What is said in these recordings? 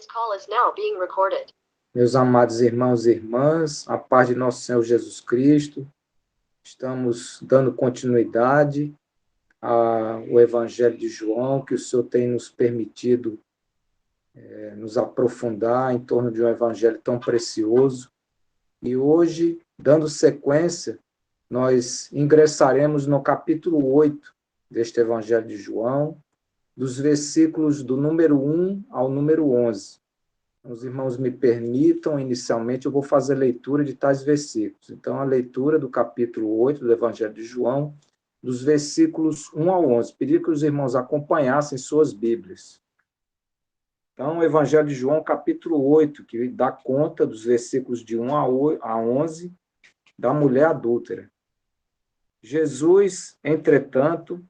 This call is now being recorded. Meus amados irmãos e irmãs, a paz de nosso Senhor Jesus Cristo, estamos dando continuidade ao Evangelho de João, que o Senhor tem nos permitido nos aprofundar em torno de um Evangelho tão precioso. E hoje, dando sequência, nós ingressaremos no capítulo 8 deste Evangelho de João, dos versículos do número 1 ao número 11. Os irmãos me permitam, inicialmente, eu vou fazer leitura de tais versículos. Então, a leitura do capítulo 8 do Evangelho de João, dos versículos 1 ao 11. Pedi que os irmãos acompanhassem suas Bíblias. Então, o Evangelho de João, capítulo 8, que dá conta dos versículos de 1 a 11, da mulher adúltera. Jesus, entretanto,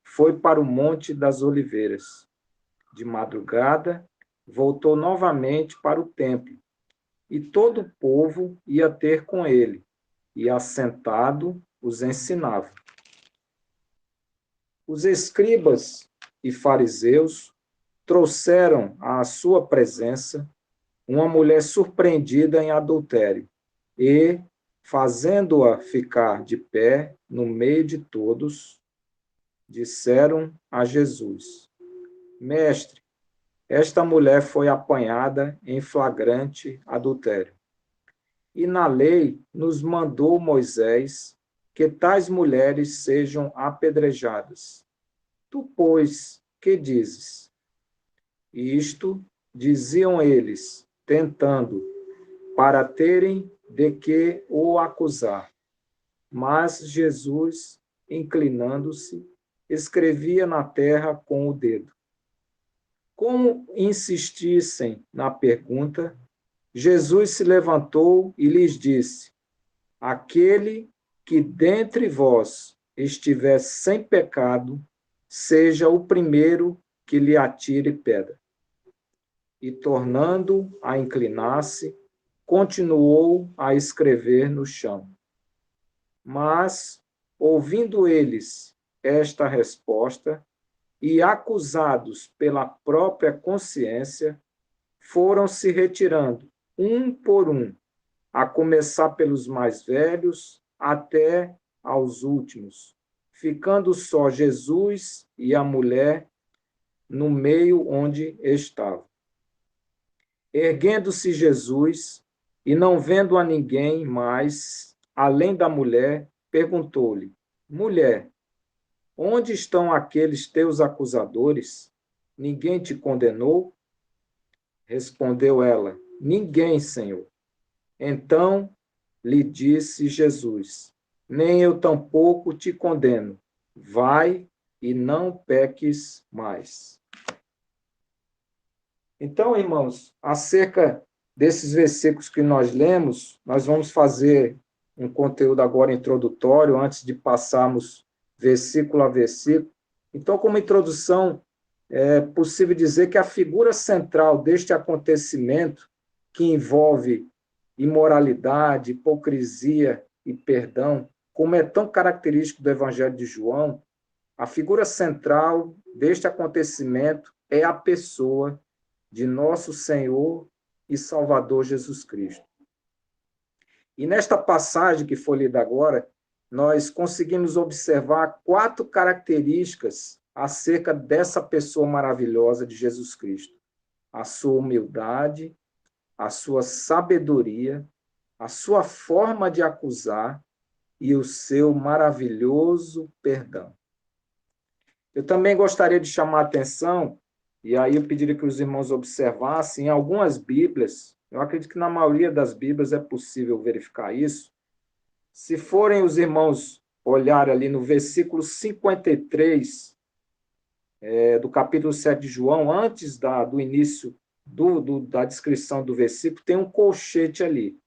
foi para o Monte das Oliveiras. De madrugada, voltou novamente para o templo, e todo o povo ia ter com ele, e assentado os ensinava. Os escribas e fariseus trouxeram à sua presença uma mulher surpreendida em adultério, e, fazendo-a ficar de pé no meio de todos, disseram a Jesus: Mestre, esta mulher foi apanhada em flagrante adultério. E na lei nos mandou Moisés que tais mulheres sejam apedrejadas. Tu, pois, que dizes? Isto diziam eles, tentando, para terem de que o acusar. Mas Jesus, inclinando-se, escrevia na terra com o dedo. Como insistissem na pergunta, Jesus se levantou e lhes disse: Aquele que dentre vós estiver sem pecado, seja o primeiro que lhe atire pedra. E, tornando a inclinar-se, continuou a escrever no chão. Mas, ouvindo eles esta resposta, e acusados pela própria consciência, foram se retirando, um por um, a começar pelos mais velhos até aos últimos, ficando só Jesus e a mulher no meio onde estava. Erguendo-se Jesus, e não vendo a ninguém mais, além da mulher, perguntou-lhe: Mulher, onde estão aqueles teus acusadores? Ninguém te condenou? Respondeu ela: Ninguém, Senhor. Então lhe disse Jesus: Nem eu tampouco te condeno. Vai e não peques mais. Então, irmãos, acerca desses versículos que nós lemos, nós vamos fazer um conteúdo agora introdutório, antes de passarmos versículo a versículo. Então, como introdução, é possível dizer que a figura central deste acontecimento, que envolve imoralidade, hipocrisia e perdão, como é tão característico do Evangelho de João, a figura central deste acontecimento é a pessoa de nosso Senhor e Salvador Jesus Cristo. E nesta passagem que foi lida agora, nós conseguimos observar 4 características acerca dessa pessoa maravilhosa de Jesus Cristo: a sua humildade, a sua sabedoria, a sua forma de acusar e o seu maravilhoso perdão. Eu também gostaria de chamar a atenção, e aí eu pediria que os irmãos observassem, em algumas Bíblias, eu acredito que na maioria das Bíblias é possível verificar isso. Se forem os irmãos olhar ali no versículo 53 do capítulo 7 de João, antes do início da descrição do versículo, tem um colchete ali.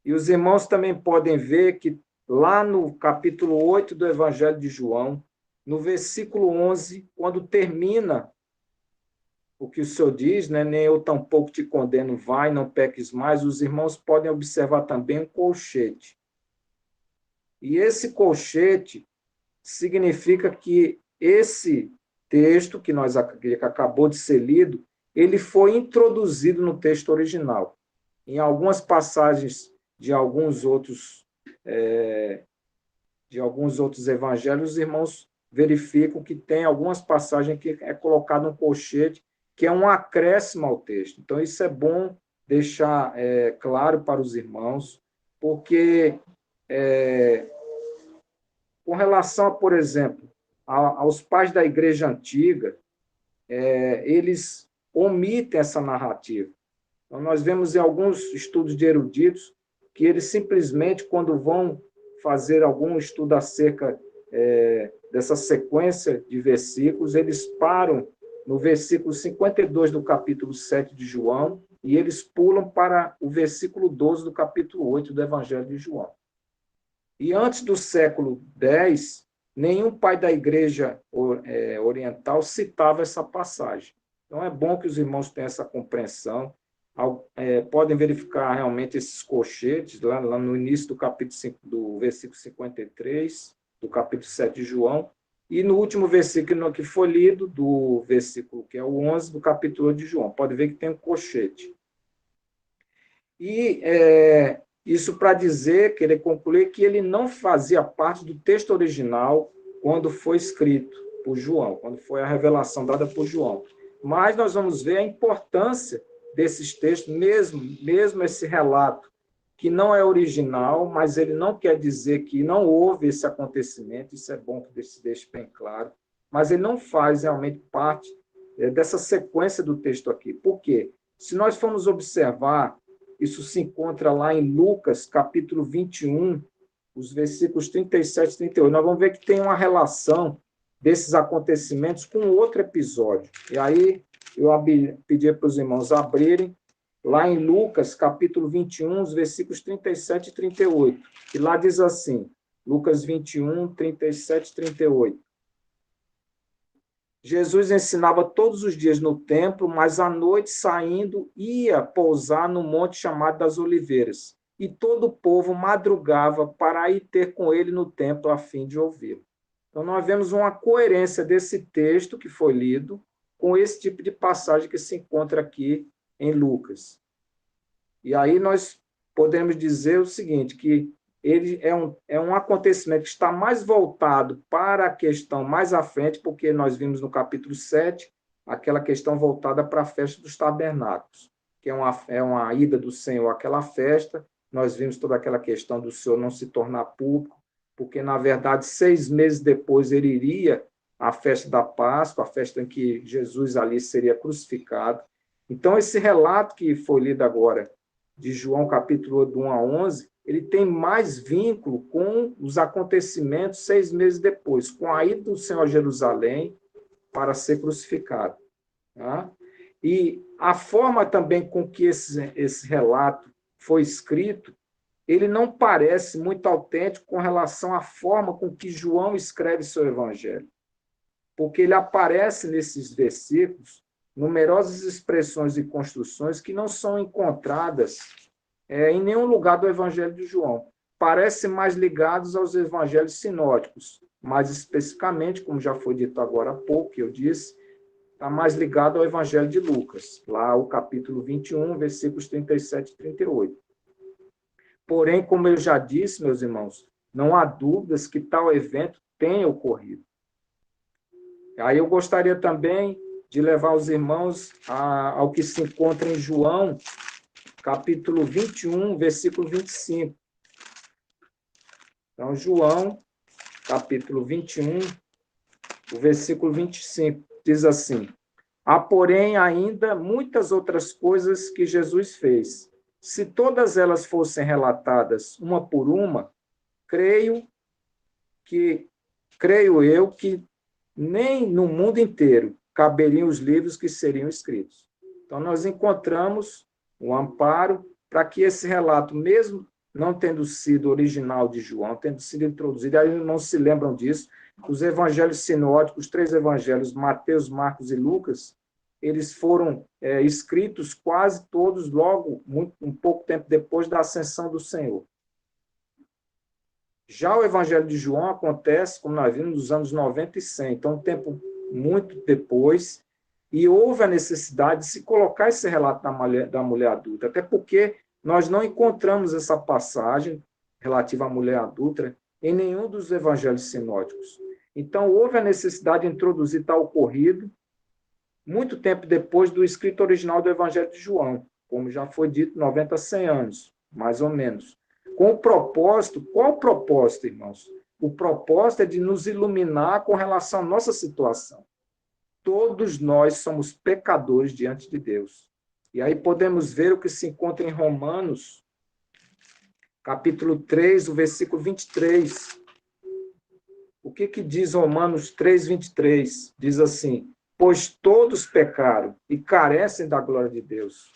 E os irmãos também podem ver que lá no capítulo 8 do Evangelho de João, no versículo 11, quando termina o que o Senhor diz, né? Nem eu tampouco te condeno, vai, não peques mais, os irmãos podem observar também um colchete. E esse colchete significa que esse texto que acabou de ser lido, ele foi introduzido no texto original. Em algumas passagens de alguns outros evangelhos, os irmãos verificam que tem algumas passagens que é colocado um colchete, que é um acréscimo ao texto. Então, isso é bom deixar claro para os irmãos, porque com relação, por exemplo, aos pais da igreja antiga, eles omitem essa narrativa. Então, nós vemos em alguns estudos de eruditos que eles simplesmente, quando vão fazer algum estudo acerca dessa sequência de versículos, eles param no versículo 52 do capítulo 7 de João e eles pulam para o versículo 12 do capítulo 8 do Evangelho de João. E antes do século X, nenhum pai da igreja oriental citava essa passagem. Então, é bom que os irmãos tenham essa compreensão. Podem verificar realmente esses colchetes lá no início do capítulo 5, do versículo 53, do capítulo 7 de João, e no último versículo que foi lido, do versículo que é o 11 do capítulo 8 de João. Pode ver que tem um colchete. E isso para dizer, querer concluir, que ele não fazia parte do texto original quando foi escrito por João, quando foi a revelação dada por João. Mas nós vamos ver a importância desses textos, mesmo esse relato, que não é original, mas ele não quer dizer que não houve esse acontecimento, isso é bom que se deixe bem claro, mas ele não faz realmente parte dessa sequência do texto aqui. Por quê? Se nós formos observar, isso se encontra lá em Lucas, capítulo 21, os versículos 37 e 38. Nós vamos ver que tem uma relação desses acontecimentos com outro episódio. E aí eu pedi para os irmãos abrirem lá em Lucas, capítulo 21, os versículos 37 e 38. E lá diz assim, Lucas 21, 37 e 38. Jesus ensinava todos os dias no templo, mas à noite, saindo, ia pousar no monte chamado das Oliveiras. E todo o povo madrugava para ir ter com ele no templo a fim de ouvi-lo. Então, nós vemos uma coerência desse texto que foi lido com esse tipo de passagem que se encontra aqui em Lucas. E aí nós podemos dizer o seguinte, que ele é um acontecimento que está mais voltado para a questão mais à frente, porque nós vimos no capítulo 7 aquela questão voltada para a festa dos tabernáculos, que é uma ida do Senhor àquela festa. Nós vimos toda aquela questão do Senhor não se tornar público, porque, na verdade, 6 meses depois ele iria à festa da Páscoa, a festa em que Jesus ali seria crucificado. Então, esse relato que foi lido agora, de João, capítulo 8, 1 a 11, ele tem mais vínculo com os acontecimentos 6 meses depois, com a ida do Senhor a Jerusalém para ser crucificado. Tá? E a forma também com que esse relato foi escrito, ele não parece muito autêntico com relação à forma com que João escreve seu evangelho. Porque ele aparece nesses versículos numerosas expressões e construções que não são encontradas em nenhum lugar do Evangelho de João. Parecem mais ligados aos evangelhos sinóticos, mais especificamente, como já foi dito agora há pouco, que eu disse, está mais ligado ao Evangelho de Lucas, lá o capítulo 21, versículos 37 e 38. Porém, como eu já disse, meus irmãos, não há dúvidas que tal evento tenha ocorrido. Aí eu gostaria também de levar os irmãos ao que se encontra em João, capítulo 21, versículo 25. Então, João, capítulo 21, o versículo 25, diz assim: há, porém, ainda muitas outras coisas que Jesus fez. Se todas elas fossem relatadas uma por uma, creio eu que nem no mundo inteiro caberiam os livros que seriam escritos. Então, nós encontramos um amparo para que esse relato, mesmo não tendo sido original de João, tendo sido introduzido, aí não se lembram disso, os evangelhos sinóticos, os 3 evangelhos, Mateus, Marcos e Lucas, eles foram escritos quase todos logo, um pouco tempo depois da ascensão do Senhor. Já o Evangelho de João acontece, como nós vimos, nos anos 90 e 100, então um tempo muito depois, E houve a necessidade de se colocar esse relato da mulher adulta, até porque nós não encontramos essa passagem relativa à mulher adulta em nenhum dos evangelhos sinóticos. Então, houve a necessidade de introduzir tal ocorrido muito tempo depois do escrito original do Evangelho de João, como já foi dito, 90 a 100 anos, mais ou menos. Com o propósito, qual o propósito, irmãos? O propósito é de nos iluminar com relação à nossa situação. Todos nós somos pecadores diante de Deus. E aí podemos ver o que se encontra em Romanos, capítulo 3, o versículo 23. O que diz Romanos 3, 23? Diz assim: pois todos pecaram e carecem da glória de Deus.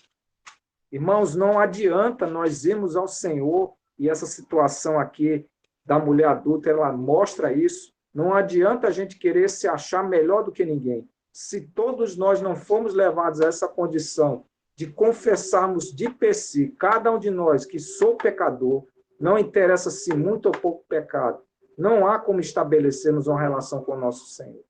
Irmãos, não adianta nós irmos ao Senhor, e essa situação aqui da mulher adulta, ela mostra isso. Não adianta a gente querer se achar melhor do que ninguém. Se todos nós não formos levados a essa condição de confessarmos de per si, cada um de nós, que sou pecador, não interessa se muito ou pouco pecado, não há como estabelecermos uma relação com o nosso Senhor.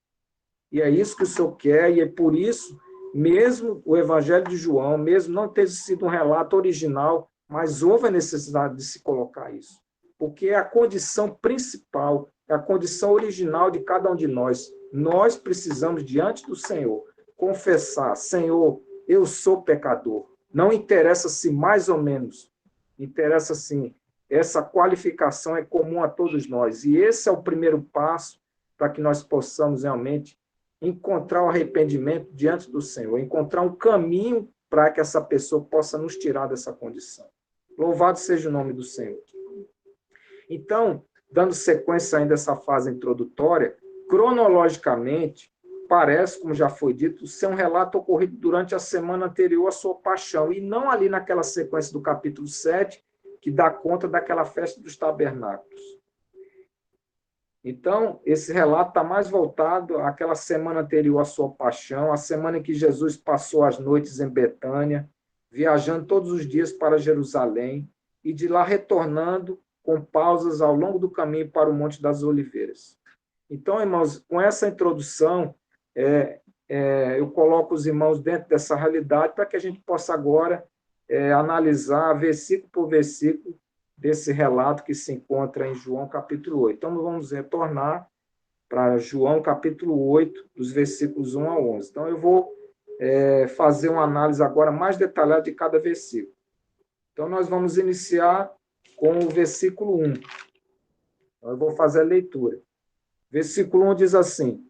E é isso que o Senhor quer, e é por isso, mesmo o Evangelho de João, mesmo não ter sido um relato original, mas houve a necessidade de se colocar isso. Porque é a condição principal, é a condição original de cada um de nós. Nós precisamos, diante do Senhor, confessar: Senhor, eu sou pecador. Não interessa se mais ou menos, interessa sim. Essa qualificação é comum a todos nós. E esse é o primeiro passo para que nós possamos realmente encontrar o arrependimento diante do Senhor, encontrar um caminho para que essa pessoa possa nos tirar dessa condição. Louvado seja o nome do Senhor. Então, dando sequência ainda a essa fase introdutória, cronologicamente, parece, como já foi dito, ser um relato ocorrido durante a semana anterior à sua paixão, e não ali naquela sequência do capítulo 7, que dá conta daquela festa dos tabernáculos. Então, esse relato está mais voltado àquela semana anterior à sua paixão, a semana em que Jesus passou as noites em Betânia, viajando todos os dias para Jerusalém, e de lá retornando com pausas ao longo do caminho para o Monte das Oliveiras. Então, irmãos, com essa introdução, eu coloco os irmãos dentro dessa realidade para que a gente possa agora analisar versículo por versículo desse relato que se encontra em João capítulo 8. Então, vamos retornar para João capítulo 8, dos versículos 1 a 11. Então, eu vou fazer uma análise agora mais detalhada de cada versículo. Então, nós vamos iniciar com o versículo 1. Então, eu vou fazer a leitura. Versículo 1 diz assim: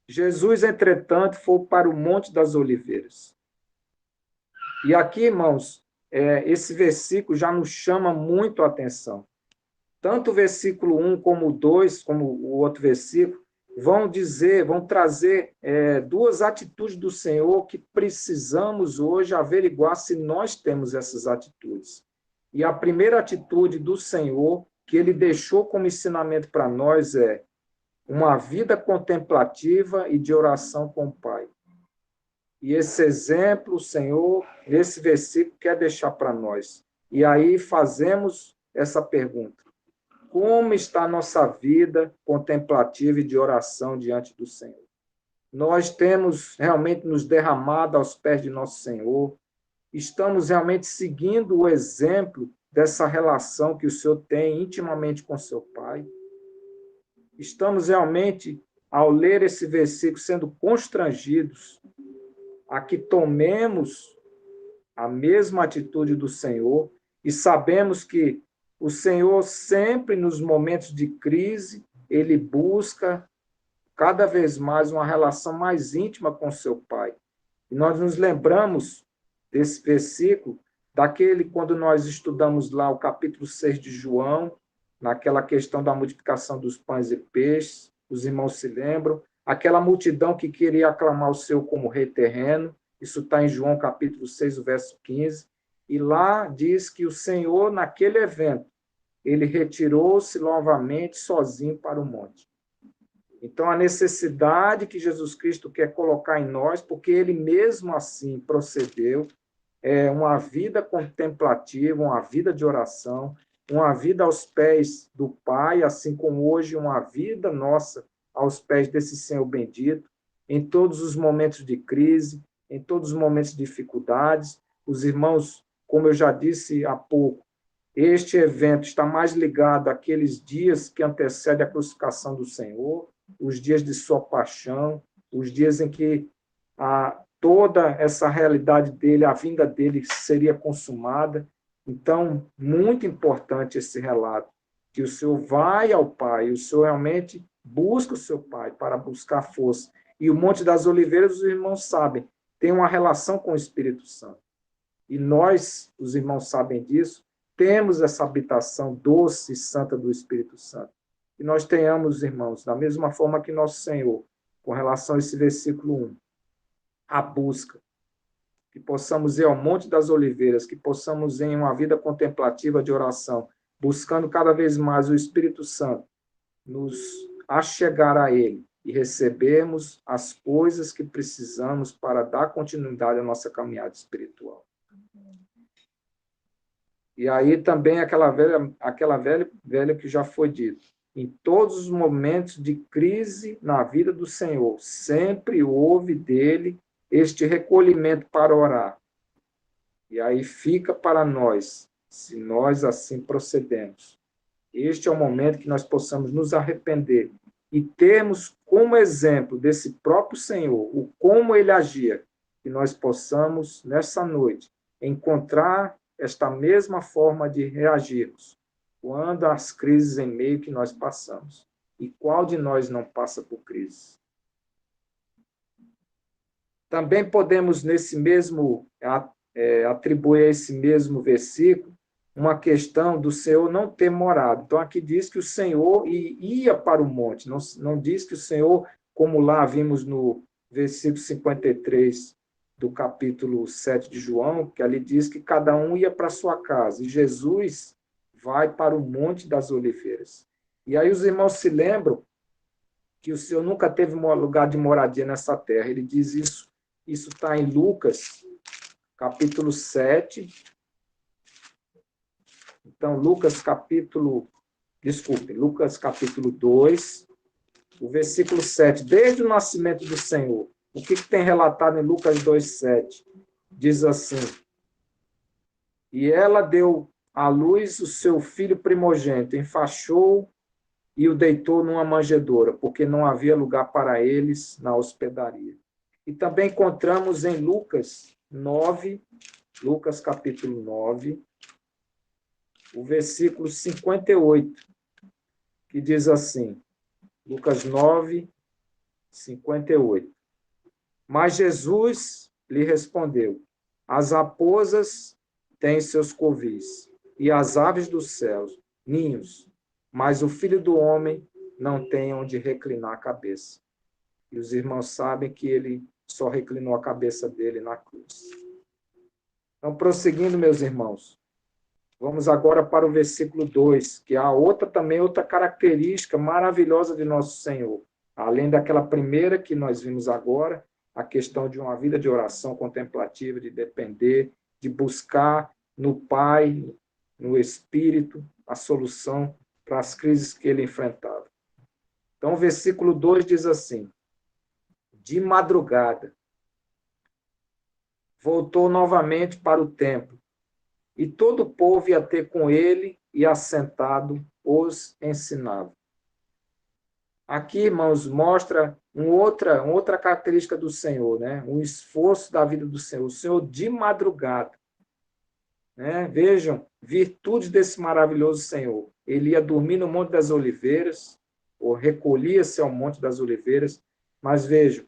Jesus, entretanto, foi para o Monte das Oliveiras. E aqui, irmãos, esse versículo já nos chama muito a atenção. Tanto o versículo 1 como o 2, como o outro versículo, vão trazer duas atitudes do Senhor que precisamos hoje averiguar se nós temos essas atitudes. E a primeira atitude do Senhor, que ele deixou como ensinamento para nós, é uma vida contemplativa e de oração com o Pai. E esse exemplo, o Senhor, nesse versículo, quer deixar para nós. E aí fazemos essa pergunta: como está a nossa vida contemplativa e de oração diante do Senhor? Nós temos realmente nos derramado aos pés de nosso Senhor? Estamos realmente seguindo o exemplo dessa relação que o Senhor tem intimamente com seu Pai? Estamos realmente, ao ler esse versículo, sendo constrangidos a que tomemos a mesma atitude do Senhor e sabemos que o Senhor sempre, nos momentos de crise, ele busca cada vez mais uma relação mais íntima com seu Pai. E nós nos lembramos desse versículo, daquele quando nós estudamos lá o capítulo 6 de João, naquela questão da multiplicação dos pães e peixes, os irmãos se lembram, aquela multidão que queria aclamar o Senhor como rei terreno, isso está em João capítulo 6, o verso 15, e lá diz que o Senhor, naquele evento, ele retirou-se novamente sozinho para o monte. Então, a necessidade que Jesus Cristo quer colocar em nós, porque ele mesmo assim procedeu, é uma vida contemplativa, uma vida de oração, uma vida aos pés do Pai, assim como hoje uma vida nossa aos pés desse Senhor bendito, em todos os momentos de crise, em todos os momentos de dificuldades. Os irmãos, como eu já disse há pouco, este evento está mais ligado àqueles dias que antecedem a crucificação do Senhor, os dias de sua paixão, os dias em que toda essa realidade dele, a vinda dele seria consumada. Então, muito importante esse relato, que o Senhor vai ao Pai, o Senhor realmente busca o seu Pai para buscar força. E o Monte das Oliveiras, os irmãos sabem, tem uma relação com o Espírito Santo. E nós, os irmãos sabem disso, temos essa habitação doce e santa do Espírito Santo. E nós tenhamos, irmãos, da mesma forma que nosso Senhor, com relação a esse versículo 1, a busca, que possamos ir ao Monte das Oliveiras, que possamos ir em uma vida contemplativa de oração, buscando cada vez mais o Espírito Santo, nos achegar a Ele e recebermos as coisas que precisamos para dar continuidade à nossa caminhada espiritual. E aí também aquela velha que já foi dito. Em todos os momentos de crise na vida do Senhor, sempre houve dele este recolhimento para orar. E aí fica para nós, se nós assim procedemos. Este é o momento que nós possamos nos arrepender e termos como exemplo desse próprio Senhor, o como ele agia, que nós possamos, nessa noite, encontrar esta mesma forma de reagirmos quando as crises em meio que nós passamos. E qual de nós não passa por crise? Também podemos, nesse mesmo, atribuir a esse mesmo versículo uma questão do Senhor não ter morado. Então, aqui diz que o Senhor ia para o monte, não diz que o Senhor, como lá vimos no versículo 53 do capítulo 7 de João, que ali diz que cada um ia para a sua casa, e Jesus vai para o Monte das Oliveiras. E aí os irmãos se lembram que o Senhor nunca teve um lugar de moradia nessa terra. Ele diz isso está em Lucas, capítulo 7. Então, Lucas capítulo 2, o versículo 7, desde o nascimento do Senhor. O que tem relatado em Lucas 2:7? Diz assim: e ela deu à luz o seu filho primogênito, enfaixou e o deitou numa manjedoura, porque não havia lugar para eles na hospedaria. E também encontramos em Lucas capítulo 9, o versículo 58, que diz assim, Lucas 9, 58. Mas Jesus lhe respondeu: as raposas têm seus covis, e as aves dos céus ninhos, mas o Filho do Homem não tem onde reclinar a cabeça. E os irmãos sabem que ele só reclinou a cabeça dele na cruz. Então, prosseguindo, meus irmãos, vamos agora para o versículo 2, que há outra característica maravilhosa de nosso Senhor. Além daquela primeira que nós vimos agora, a questão de uma vida de oração contemplativa, de depender, de buscar no Pai, no Espírito, a solução para as crises que ele enfrentava. Então, o versículo 2 diz assim: de madrugada, voltou novamente para o templo, e todo o povo ia ter com ele, e assentado os ensinava. Aqui, irmãos, mostra outra característica do Senhor, né? Um esforço da vida do Senhor. O Senhor de madrugada. Né? Vejam, virtude desse maravilhoso Senhor. Ele ia dormir no Monte das Oliveiras, ou recolhia-se ao Monte das Oliveiras, mas vejam,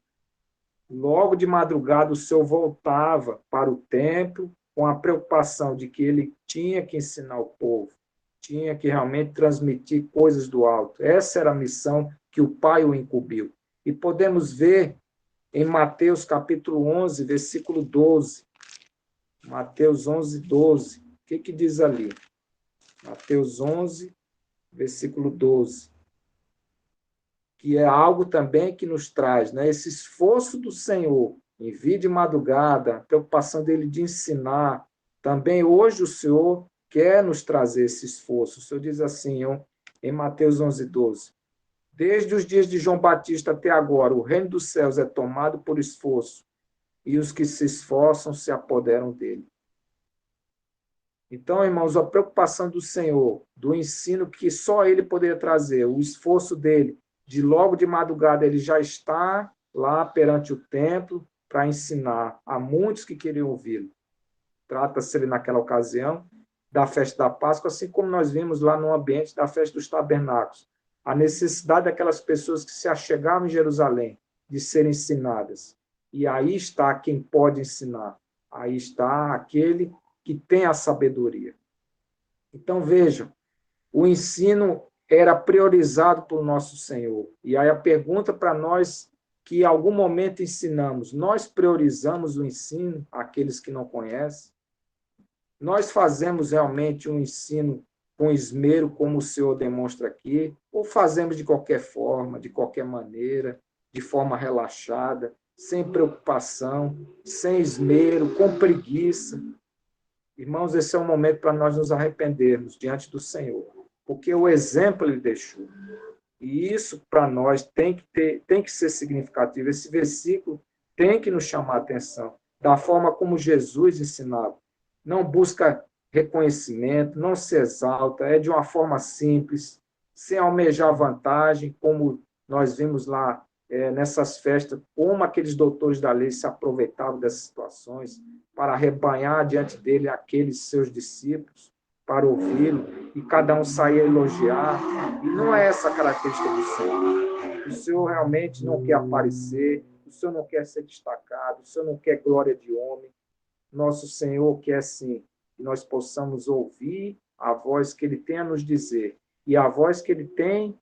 logo de madrugada o Senhor voltava para o templo com a preocupação de que ele tinha que ensinar o povo, tinha que realmente transmitir coisas do alto. Essa era a missão que o Pai o incumbiu. E podemos ver em Mateus capítulo 11, versículo 12. Mateus 11, 12. O que diz ali? Mateus 11, versículo 12. Que é algo também que nos traz, né? Esse esforço do Senhor, em vir de madrugada, a preocupação dele de ensinar. Também hoje o Senhor quer nos trazer esse esforço. O Senhor diz assim, em Mateus 11, 12. Desde os dias de João Batista até agora, o reino dos céus é tomado por esforço, e os que se esforçam se apoderam dele. Então, irmãos, a preocupação do Senhor, do ensino que só ele poderia trazer, o esforço dele, de logo de madrugada ele já está lá perante o templo para ensinar a muitos que queriam ouvi-lo. Trata-se naquela ocasião da festa da Páscoa, assim como nós vimos lá no ambiente da festa dos tabernáculos. A necessidade daquelas pessoas que se achegavam em Jerusalém de serem ensinadas. E aí está quem pode ensinar. Aí está aquele que tem a sabedoria. Então, vejam, o ensino era priorizado por nosso Senhor. E aí a pergunta para nós que em algum momento ensinamos, nós priorizamos o ensino àqueles que não conhecem? Nós fazemos realmente um ensino com esmero, como o Senhor demonstra aqui, ou fazemos de qualquer forma, de qualquer maneira, de forma relaxada, sem preocupação, sem esmero, com preguiça? Irmãos, esse é um momento para nós nos arrependermos diante do Senhor, porque o exemplo ele deixou. E isso para nós tem que ser significativo. Esse versículo tem que nos chamar a atenção, da forma como Jesus ensinava. Não busca reconhecimento, não se exalta, é de uma forma simples, sem almejar vantagem, como nós vimos lá nessas festas, como aqueles doutores da lei se aproveitavam dessas situações para arrebanhar diante dele aqueles seus discípulos, para ouvi-lo, e cada um sair a elogiar. E não é essa a característica do Senhor. O Senhor realmente não quer aparecer, o Senhor não quer ser destacado, o Senhor não quer glória de homem. Nosso Senhor quer, sim, que nós possamos ouvir a voz que Ele tem a nos dizer. E a voz que Ele tem,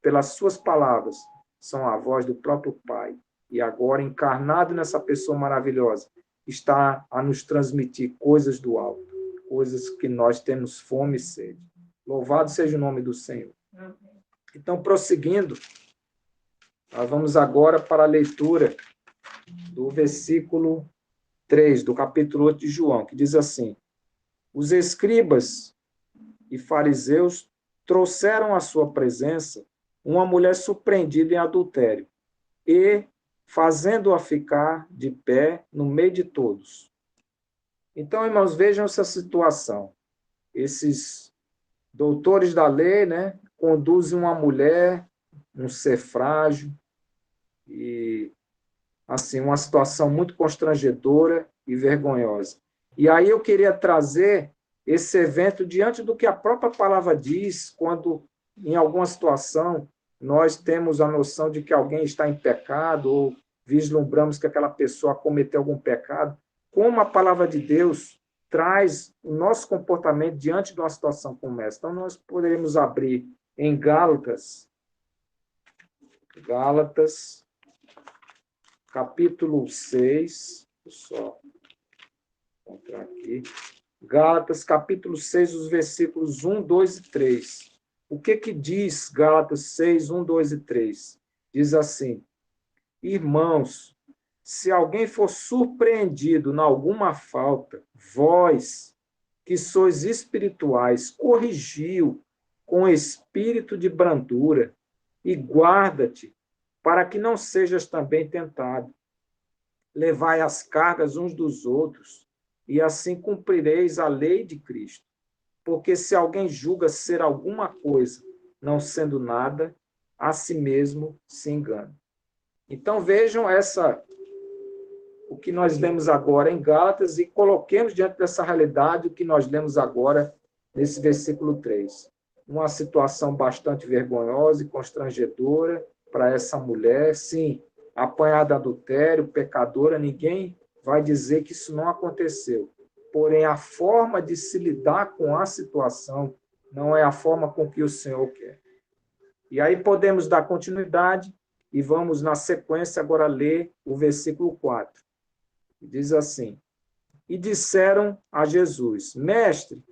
pelas suas palavras, são a voz do próprio Pai. E agora, encarnado nessa pessoa maravilhosa, está a nos transmitir coisas do alto, coisas que nós temos fome e sede. Louvado seja o nome do Senhor. Então, prosseguindo, nós vamos agora para a leitura do versículo 3, do capítulo 8 de João, que diz assim: os escribas e fariseus trouxeram à sua presença uma mulher surpreendida em adultério e, fazendo-a ficar de pé no meio de todos. Então, irmãos, vejam essa situação. Esses doutores da lei, né, conduzem uma mulher, um ser frágil, e assim, uma situação muito constrangedora e vergonhosa. E aí eu queria trazer esse evento diante do que a própria palavra diz, quando, em alguma situação, nós temos a noção de que alguém está em pecado ou vislumbramos que aquela pessoa cometeu algum pecado, como a palavra de Deus traz o nosso comportamento diante de uma situação como essa. Então, nós poderemos abrir em Gálatas, capítulo 6, só encontrar aqui. Gálatas, capítulo 6, os versículos 1, 2 e 3. O que diz Gálatas 6, 1, 2 e 3? Diz assim: irmãos, se alguém for surpreendido em alguma falta, vós, que sois espirituais, corrigiu com espírito de brandura e guarda-te, para que não sejas também tentado. Levai as cargas uns dos outros, e assim cumprireis a lei de Cristo. Porque se alguém julga ser alguma coisa, não sendo nada, a si mesmo se engana. Então vejam o que nós lemos agora em Gálatas e coloquemos diante dessa realidade o que nós lemos agora nesse versículo 3. Uma situação bastante vergonhosa e constrangedora para essa mulher, sim, apanhada de adultério, pecadora, ninguém vai dizer que isso não aconteceu. Porém, a forma de se lidar com a situação não é a forma com que o Senhor quer. E aí podemos dar continuidade e vamos, na sequência, agora ler o versículo 4. Diz assim: e disseram a Jesus: mestre,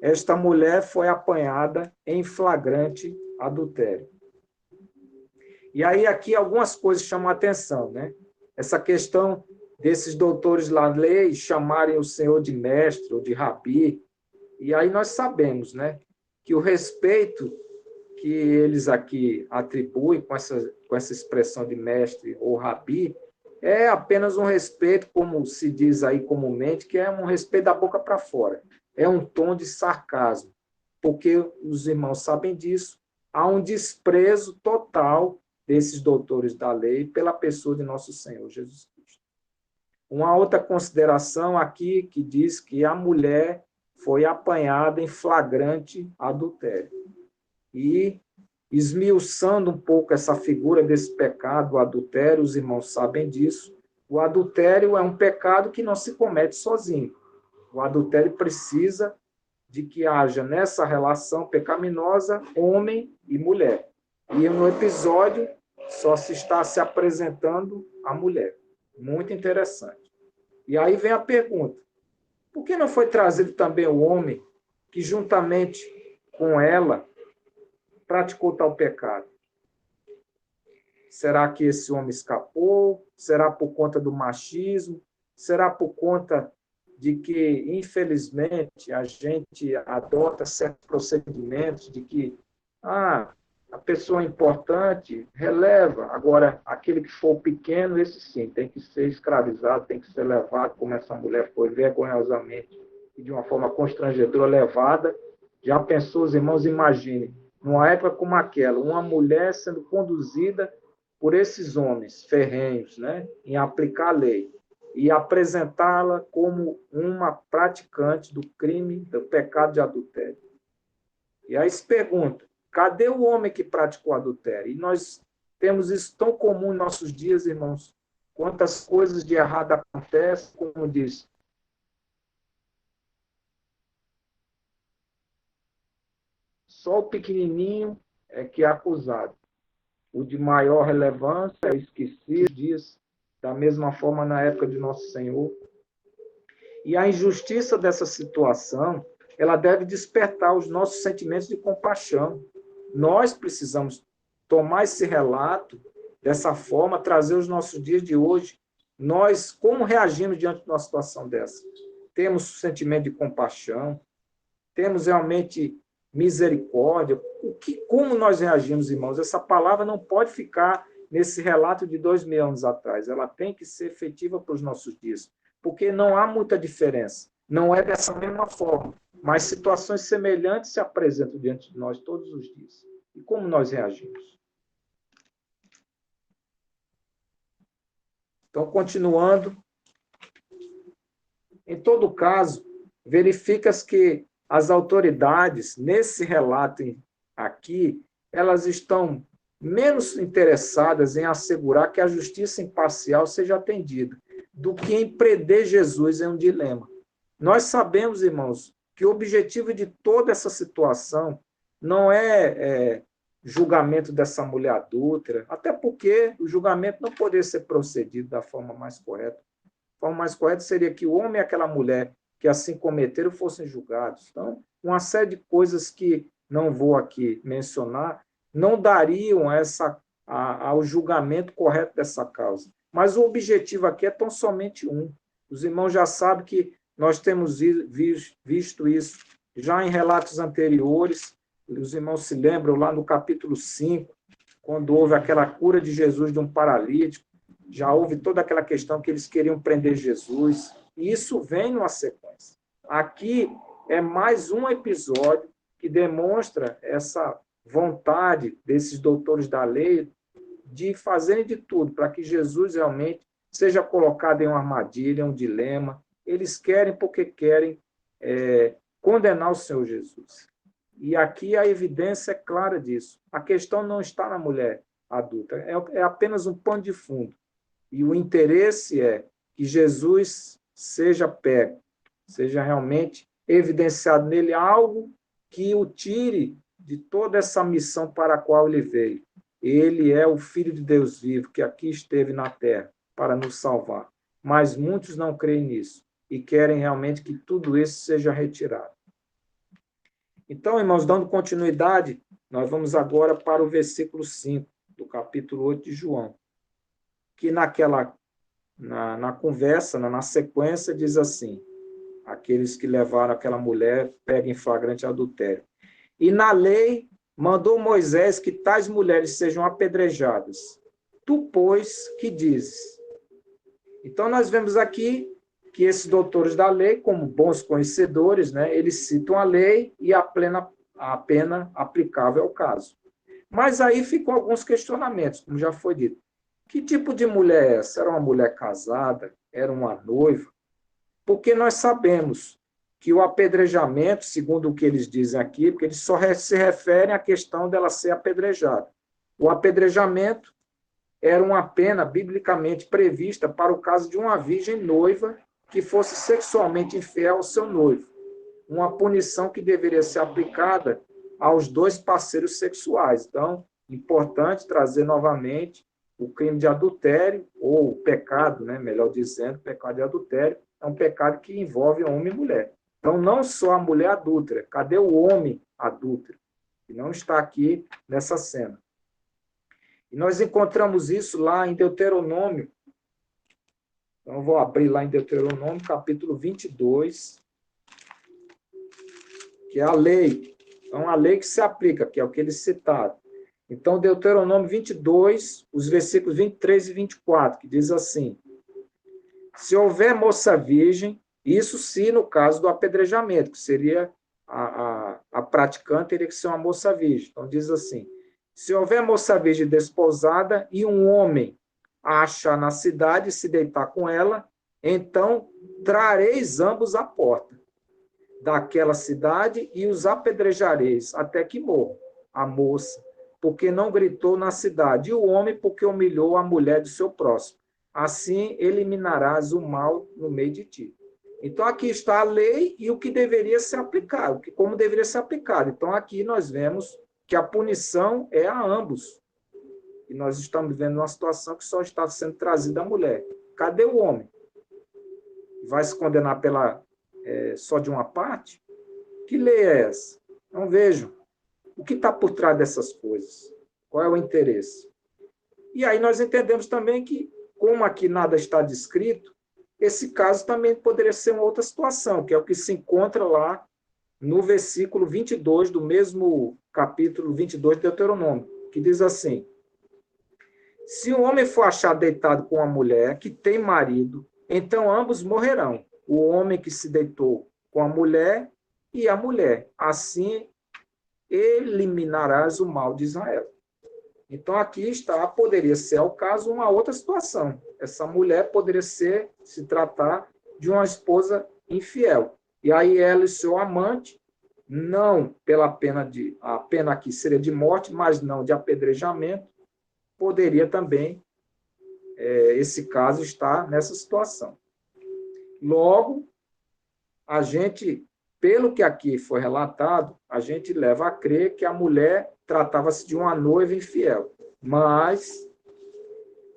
esta mulher foi apanhada em flagrante adultério. E aí aqui algumas coisas chamam a atenção, né? Essa questão desses doutores da lei chamarem o Senhor de mestre ou de rabi. E aí nós sabemos, né, que o respeito que eles aqui atribuem com essa expressão de mestre ou rabi é apenas um respeito, como se diz aí comumente, que é um respeito da boca para fora. É um tom de sarcasmo, porque os irmãos sabem disso. Há um desprezo total desses doutores da lei pela pessoa de nosso Senhor Jesus Cristo. Uma outra consideração aqui que diz que a mulher foi apanhada em flagrante adultério. E, esmiuçando um pouco essa figura desse pecado, o adultério, os irmãos sabem disso, o adultério é um pecado que não se comete sozinho. O adultério precisa de que haja nessa relação pecaminosa homem e mulher. E no episódio só se está se apresentando a mulher. Muito interessante. E aí vem a pergunta: por que não foi trazido também o homem que, juntamente com ela, praticou tal pecado? Será que esse homem escapou? Será por conta do machismo? Será por conta de que, infelizmente, a gente adota certos procedimentos de que a pessoa importante releva, agora, aquele que for pequeno, esse sim, tem que ser escravizado, tem que ser levado, como essa mulher foi vergonhosamente e de uma forma constrangedora levada. Já pensou, os irmãos, imaginem, numa época como aquela, uma mulher sendo conduzida por esses homens ferrenhos, né, em aplicar a lei, e apresentá-la como uma praticante do crime, do pecado de adultério. E aí se pergunta, cadê o homem que praticou adultério? E nós temos isso tão comum em nossos dias, irmãos. Quantas coisas de errado acontecem, como diz. Só o pequenininho é que é acusado. O de maior relevância é esquecido, diz, da mesma forma na época de Nosso Senhor. E a injustiça dessa situação, ela deve despertar os nossos sentimentos de compaixão. Nós precisamos tomar esse relato dessa forma, trazer os nossos dias de hoje. Nós, como reagimos diante de uma situação dessa? Temos sentimento de compaixão? Temos realmente misericórdia? Como nós reagimos, irmãos? Essa palavra não pode ficar nesse relato de 2000 anos atrás. Ela tem que ser efetiva para os nossos dias, porque não há muita diferença. Não é dessa mesma forma, mas situações semelhantes se apresentam diante de nós todos os dias. E como nós reagimos? Então, continuando, em todo caso, verifica-se que as autoridades, nesse relato aqui, elas estão menos interessadas em assegurar que a justiça imparcial seja atendida, do que em prender Jesus em um dilema. Nós sabemos, irmãos, que o objetivo de toda essa situação não é julgamento dessa mulher adúltera, até porque o julgamento não poderia ser procedido da forma mais correta. A forma mais correta seria que o homem e aquela mulher que assim cometeram fossem julgados. Então, uma série de coisas que não vou aqui mencionar não dariam ao julgamento correto dessa causa. Mas o objetivo aqui é tão somente um. Os irmãos já sabem que nós temos visto isso já em relatos anteriores. Os irmãos se lembram lá no capítulo 5, quando houve aquela cura de Jesus de um paralítico, já houve toda aquela questão que eles queriam prender Jesus, e isso vem numa sequência. Aqui é mais um episódio que demonstra essa vontade desses doutores da lei de fazerem de tudo para que Jesus realmente seja colocado em uma armadilha, um dilema. Eles querem porque querem condenar o Senhor Jesus. E aqui a evidência é clara disso. A questão não está na mulher adulta, é apenas um pano de fundo. E o interesse é que Jesus seja pego, seja realmente evidenciado nele algo que o tire de toda essa missão para a qual ele veio. Ele é o Filho de Deus vivo, que aqui esteve na terra para nos salvar. Mas muitos não creem nisso e querem realmente que tudo isso seja retirado. Então, irmãos, dando continuidade, nós vamos agora para o versículo 5 do capítulo 8 de João, que na conversa, na sequência, diz assim: aqueles que levaram aquela mulher pegam em flagrante adultério. E na lei mandou Moisés que tais mulheres sejam apedrejadas. Tu, pois, que dizes? Então, nós vemos aqui que esses doutores da lei, como bons conhecedores, né, eles citam a lei e a pena aplicável ao caso. Mas aí ficam alguns questionamentos, como já foi dito. Que tipo de mulher é essa? Era uma mulher casada? Era uma noiva? Porque nós sabemos que o apedrejamento, segundo o que eles dizem aqui, porque eles só se referem à questão dela ser apedrejada. O apedrejamento era uma pena biblicamente prevista para o caso de uma virgem noiva que fosse sexualmente infiel ao seu noivo. Uma punição que deveria ser aplicada aos dois parceiros sexuais. Então, importante trazer novamente o crime de adultério, ou o pecado, né, melhor dizendo, pecado de adultério, é um pecado que envolve homem e mulher. Então, não só a mulher adúltera, cadê o homem adúltero? Que não está aqui nessa cena. E nós encontramos isso lá em Deuteronômio. Então, eu vou abrir lá em Deuteronômio, capítulo 22, que é a lei. Então, a lei que se aplica, que é o que eles citaram. Então, Deuteronômio 22, os versículos 23 e 24, que diz assim: se houver moça virgem, isso se no caso do apedrejamento, que seria a praticante, teria que ser uma moça virgem. Então, diz assim: se houver moça virgem desposada e um homem a achar na cidade e se deitar com ela, então trareis ambos à porta daquela cidade e os apedrejareis até que morram, a moça, porque não gritou na cidade, e o homem, porque humilhou a mulher do seu próximo. Assim eliminarás o mal no meio de ti. Então, aqui está a lei e o que deveria ser aplicado, como deveria ser aplicado. Então, aqui nós vemos que a punição é a ambos. E nós estamos vendo uma situação que só está sendo trazida a mulher. Cadê o homem? Vai se condenar só de uma parte? Que lei é essa? Não vejo. O que está por trás dessas coisas? Qual é o interesse? E aí nós entendemos também que, como aqui nada está descrito, esse caso também poderia ser uma outra situação, que é o que se encontra lá no versículo 22 do mesmo capítulo 22 de Deuteronômio, que diz assim: se o homem for achado deitado com a mulher que tem marido, então ambos morrerão, o homem que se deitou com a mulher e a mulher. Assim eliminarás o mal de Israel. Então, aqui está, poderia ser, ao caso, uma outra situação. Essa mulher poderia se tratar de uma esposa infiel. E aí ela e seu amante, não pela a pena aqui seria de morte, mas não de apedrejamento, poderia também, esse caso, estar nessa situação. Logo, a gente, pelo que aqui foi relatado, a gente leva a crer que a mulher tratava-se de uma noiva infiel. Mas,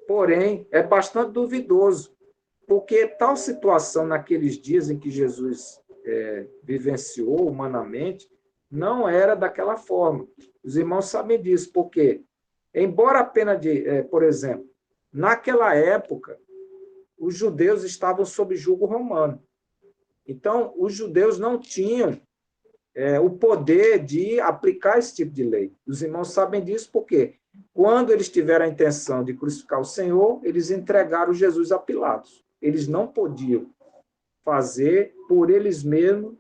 porém, é bastante duvidoso, porque tal situação naqueles dias em que Jesus vivenciou humanamente não era daquela forma. Os irmãos sabem disso, porque, embora a pena por exemplo, naquela época, os judeus estavam sob jugo romano. Então, os judeus não tinham o poder de aplicar esse tipo de lei. Os irmãos sabem disso porque, quando eles tiveram a intenção de crucificar o Senhor, eles entregaram Jesus a Pilatos. Eles não podiam fazer por eles mesmos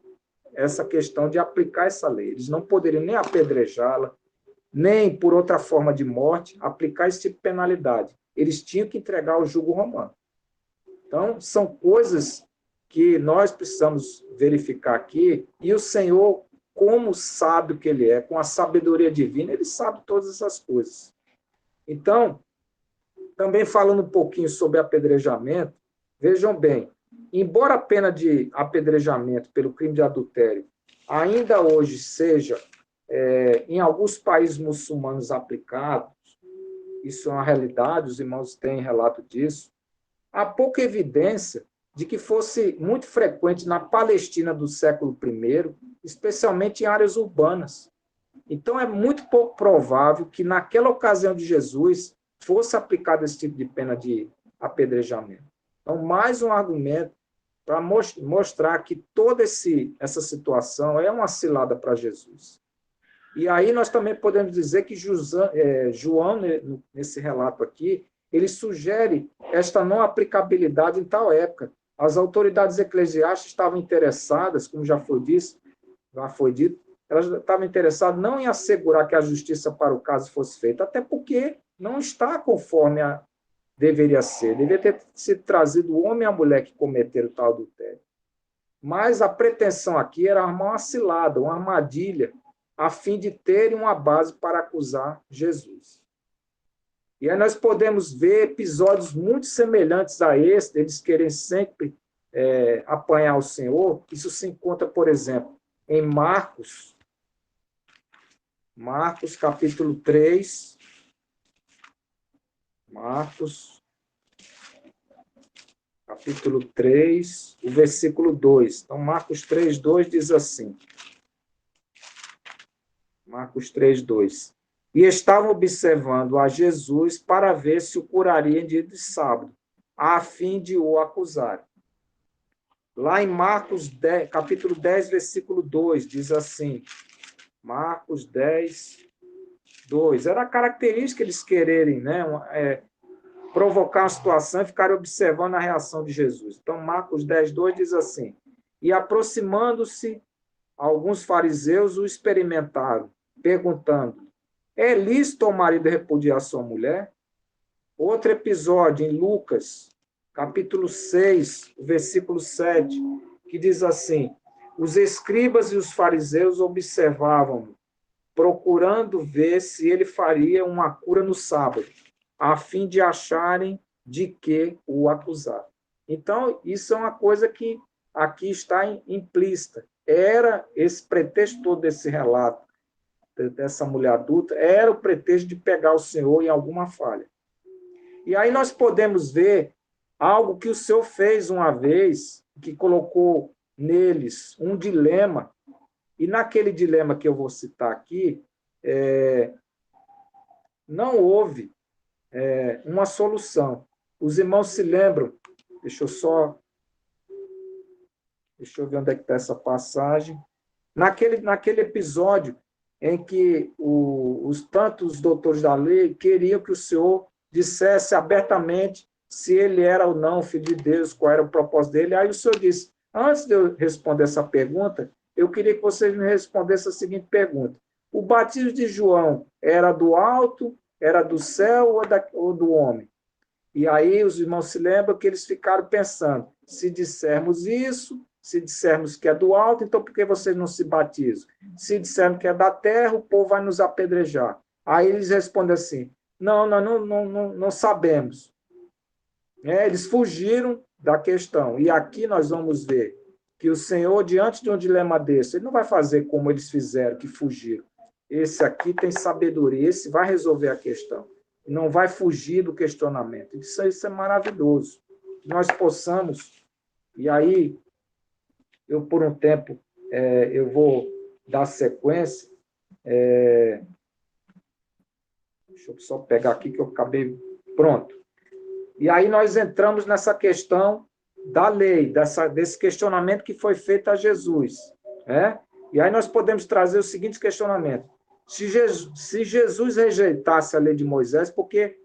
essa questão de aplicar essa lei. Eles não poderiam nem apedrejá-la, nem por outra forma de morte, aplicar esse tipo de penalidade. Eles tinham que entregar ao jugo romano. Então, são coisas que nós precisamos verificar aqui, e o Senhor, como sábio que Ele é, com a sabedoria divina, Ele sabe todas essas coisas. Então, também falando um pouquinho sobre apedrejamento, vejam bem, embora a pena de apedrejamento pelo crime de adultério ainda hoje seja, em alguns países muçulmanos aplicado, isso é uma realidade, os irmãos têm relato disso, há pouca evidência de que fosse muito frequente na Palestina do século I, especialmente em áreas urbanas. Então, é muito pouco provável que, naquela ocasião de Jesus, fosse aplicado esse tipo de pena de apedrejamento. Então, mais um argumento para mostrar que toda essa situação é uma cilada para Jesus. E aí nós também podemos dizer que João, nesse relato aqui, ele sugere esta não aplicabilidade em tal época. As autoridades eclesiásticas estavam interessadas, como já foi dito, elas estavam interessadas não em assegurar que a justiça para o caso fosse feita, até porque não está conforme deveria ser. Deveria ter sido trazido o homem e a mulher que cometeram tal adultério. Mas a pretensão aqui era armar uma cilada, uma armadilha, a fim de terem uma base para acusar Jesus. E aí nós podemos ver episódios muito semelhantes a esse, eles querem sempre apanhar o Senhor. Isso se encontra, por exemplo, em Marcos capítulo 3. Marcos, capítulo 3, o versículo 2. Então, Marcos 3, 2 diz assim. Marcos 3, 2. E estavam observando a Jesus para ver se o curaria em dia de sábado, a fim de o acusar. Lá em Marcos 10, capítulo 10, versículo 2, diz assim. Marcos 10, 2. Era a característica eles quererem, né, provocar uma situação e ficarem observando a reação de Jesus. Então, Marcos 10, 2 diz assim: E aproximando-se, alguns fariseus o experimentaram, perguntando: É lícito ao marido repudiar sua mulher? Outro episódio em Lucas, capítulo 6, versículo 7, que diz assim: Os escribas e os fariseus observavam, procurando ver se ele faria uma cura no sábado, a fim de acharem de que o acusar. Então, isso é uma coisa que aqui está implícita. Era esse pretexto todo desse relato, dessa mulher adulta, era o pretexto de pegar o Senhor em alguma falha. E aí nós podemos ver algo que o Senhor fez uma vez, que colocou neles um dilema, e naquele dilema que eu vou citar aqui, não houve uma solução. Os irmãos se lembram, deixa eu ver onde é que está essa passagem. Naquele episódio em que tantos doutores da lei queriam que o Senhor dissesse abertamente se ele era ou não filho de Deus, qual era o propósito dele. Aí o Senhor disse: antes de eu responder essa pergunta, eu queria que vocês me respondessem a seguinte pergunta: o batismo de João era do alto, era do céu ou do homem? E aí os irmãos se lembram que eles ficaram pensando: se dissermos isso, se dissermos que é do alto, então por que vocês não se batizam? Se dissermos que é da terra, o povo vai nos apedrejar. Aí eles respondem assim: não, nós não sabemos. Eles fugiram da questão. E aqui nós vamos ver que o Senhor, diante de um dilema desse, ele não vai fazer como eles fizeram, que fugiram. Esse aqui tem sabedoria, esse vai resolver a questão. Não vai fugir do questionamento. Isso é maravilhoso. Nós possamos, e aí, eu por um tempo, eu vou dar sequência. Deixa eu só pegar aqui que eu acabei. Pronto. E aí nós entramos nessa questão da lei, desse questionamento que foi feito a Jesus. E aí nós podemos trazer o seguinte questionamento: se Jesus rejeitasse a lei de Moisés, porque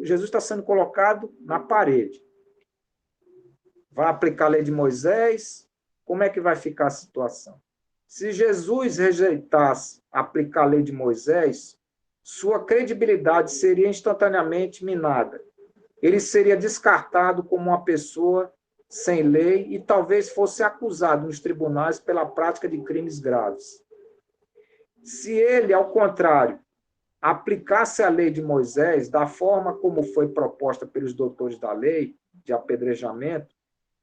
Jesus está sendo colocado na parede, vai aplicar a lei de Moisés, como é que vai ficar a situação? Se Jesus rejeitasse aplicar a lei de Moisés, sua credibilidade seria instantaneamente minada. Ele seria descartado como uma pessoa sem lei e talvez fosse acusado nos tribunais pela prática de crimes graves. Se ele, ao contrário, aplicasse a lei de Moisés da forma como foi proposta pelos doutores da lei, de apedrejamento,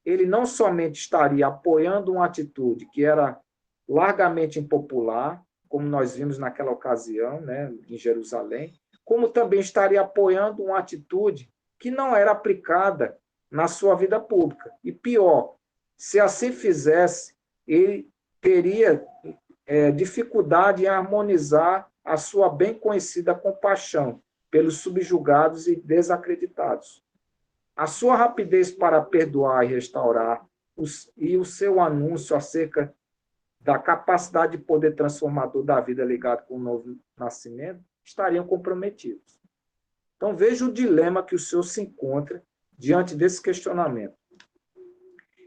ele não somente estaria apoiando uma atitude que era largamente impopular, como nós vimos naquela ocasião, em Jerusalém, como também estaria apoiando uma atitude que não era aplicada na sua vida pública. E pior, se assim fizesse, ele teria dificuldade em harmonizar a sua bem conhecida compaixão pelos subjugados e desacreditados. A sua rapidez para perdoar e restaurar e o seu anúncio acerca da capacidade de poder transformador da vida ligado com o novo nascimento, estariam comprometidos. Então, veja o dilema que o senhor se encontra diante desse questionamento.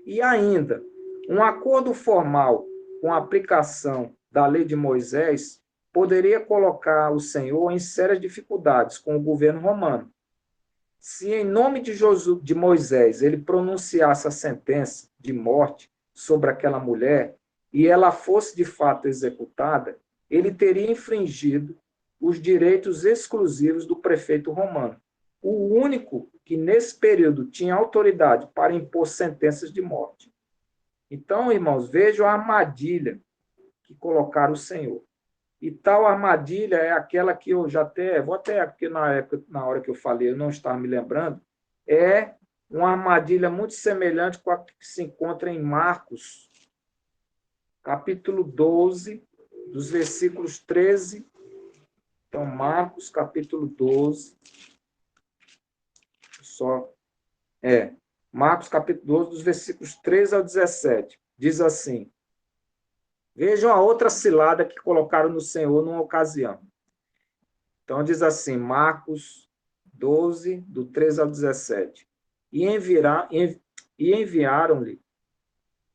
E ainda, um acordo formal com a aplicação da lei de Moisés poderia colocar o Senhor em sérias dificuldades com o governo romano. Se, em nome de Moisés, ele pronunciasse a sentença de morte sobre aquela mulher e ela fosse de fato executada, ele teria infringido os direitos exclusivos do prefeito romano, o único que, nesse período, tinha autoridade para impor sentenças de morte. Então, irmãos, vejam a armadilha que colocaram o Senhor. E tal armadilha é aquela que eu já até, vou até, porque na hora que eu falei, eu não estava me lembrando, é uma armadilha muito semelhante com a que se encontra em Marcos, capítulo 12, dos versículos 13. Então, Marcos, capítulo 12, Marcos, capítulo 12, dos versículos 13 ao 17. Diz assim: vejam a outra cilada que colocaram no Senhor numa ocasião. Então, diz assim, Marcos 12, do 13 ao 17. E enviaram-lhe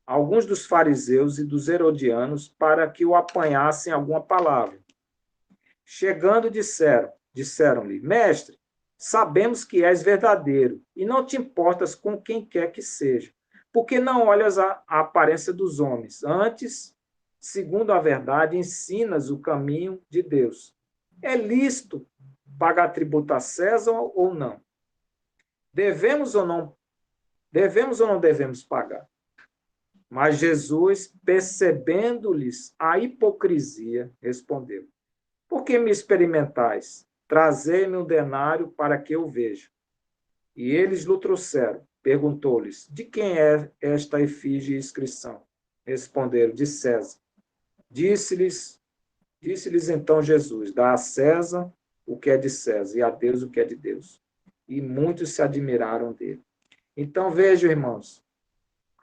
alguns dos fariseus e dos herodianos para que o apanhassem alguma palavra. Chegando, disseram-lhe, mestre, sabemos que és verdadeiro e não te importas com quem quer que seja, porque não olhas a aparência dos homens. Antes, segundo a verdade, ensinas o caminho de Deus. É lícito pagar tributo a César ou não? Devemos ou não devemos pagar? Mas Jesus, percebendo-lhes a hipocrisia, respondeu: por que me experimentais? Trazei-me um denário para que eu veja. E eles lhe trouxeram. Perguntou-lhes: de quem é esta efígie e inscrição? Responderam: de César. Disse-lhes então Jesus: dá a César o que é de César e a Deus o que é de Deus. E muitos se admiraram dele. Então vejam, irmãos,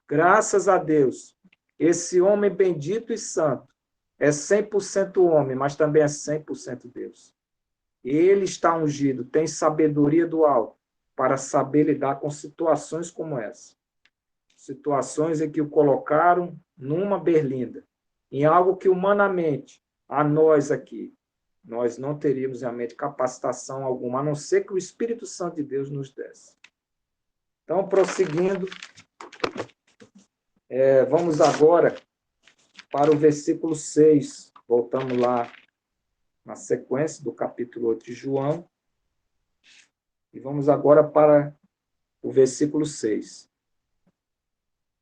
graças a Deus, esse homem bendito e santo é 100% homem, mas também é 100% Deus. Ele está ungido, tem sabedoria do alto para saber lidar com situações como essa. Situações em que o colocaram numa berlinda, em algo que humanamente, a nós aqui, nós não teríamos realmente capacitação alguma, a não ser que o Espírito Santo de Deus nos desse. Então, prosseguindo, vamos agora para o versículo 6. Voltamos lá na sequência do capítulo 8 de João. E vamos agora para o versículo 6.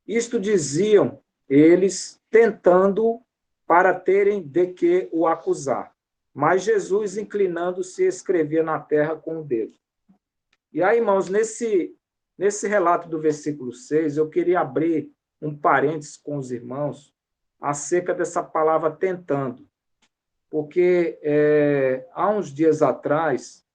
Isto diziam eles, tentando para terem de que o acusar. Mas Jesus, inclinando-se, escrevia na terra com o dedo. E aí, irmãos, nesse relato do versículo 6, eu queria abrir um parênteses com os irmãos acerca dessa palavra tentando. Porque há uns dias atrás,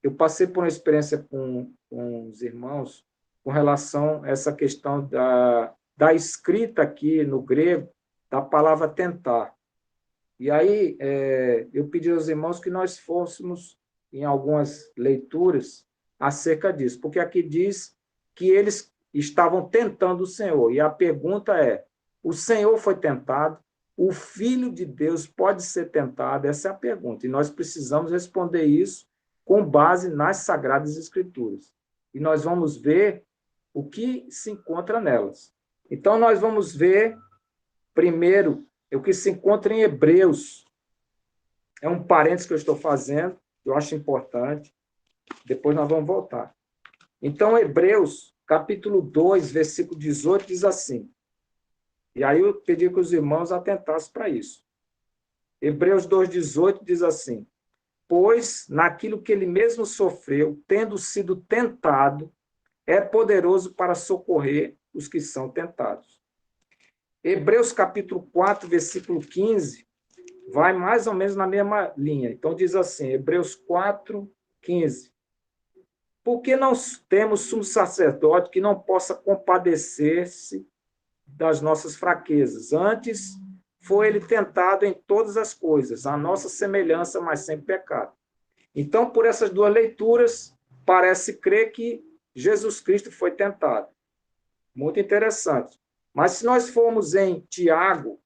eu passei por uma experiência com os irmãos com relação a essa questão da escrita aqui no grego da palavra tentar. E aí eu pedi aos irmãos que nós fôssemos em algumas leituras acerca disso, porque aqui diz que eles estavam tentando o Senhor. E a pergunta é: o Senhor foi tentado? O Filho de Deus pode ser tentado? Essa é a pergunta. E nós precisamos responder isso com base nas Sagradas Escrituras. E nós vamos ver o que se encontra nelas. Então, nós vamos ver, primeiro, o que se encontra em Hebreus. É um parênteses que eu estou fazendo, que eu acho importante. Depois nós vamos voltar. Então, Hebreus, capítulo 2, versículo 18, diz assim. E aí eu pedi que os irmãos atentassem para isso. Hebreus 2,18 diz assim: pois naquilo que ele mesmo sofreu, tendo sido tentado, é poderoso para socorrer os que são tentados. Hebreus capítulo 4, versículo 15, vai mais ou menos na mesma linha. Então diz assim, Hebreus 4, 15. Porque não temos sumo sacerdote que não possa compadecer-se das nossas fraquezas. Antes, foi ele tentado em todas as coisas, a nossa semelhança, mas sem pecado. Então, por essas duas leituras, parece crer que Jesus Cristo foi tentado. Muito interessante. Mas se nós formos em Tiago,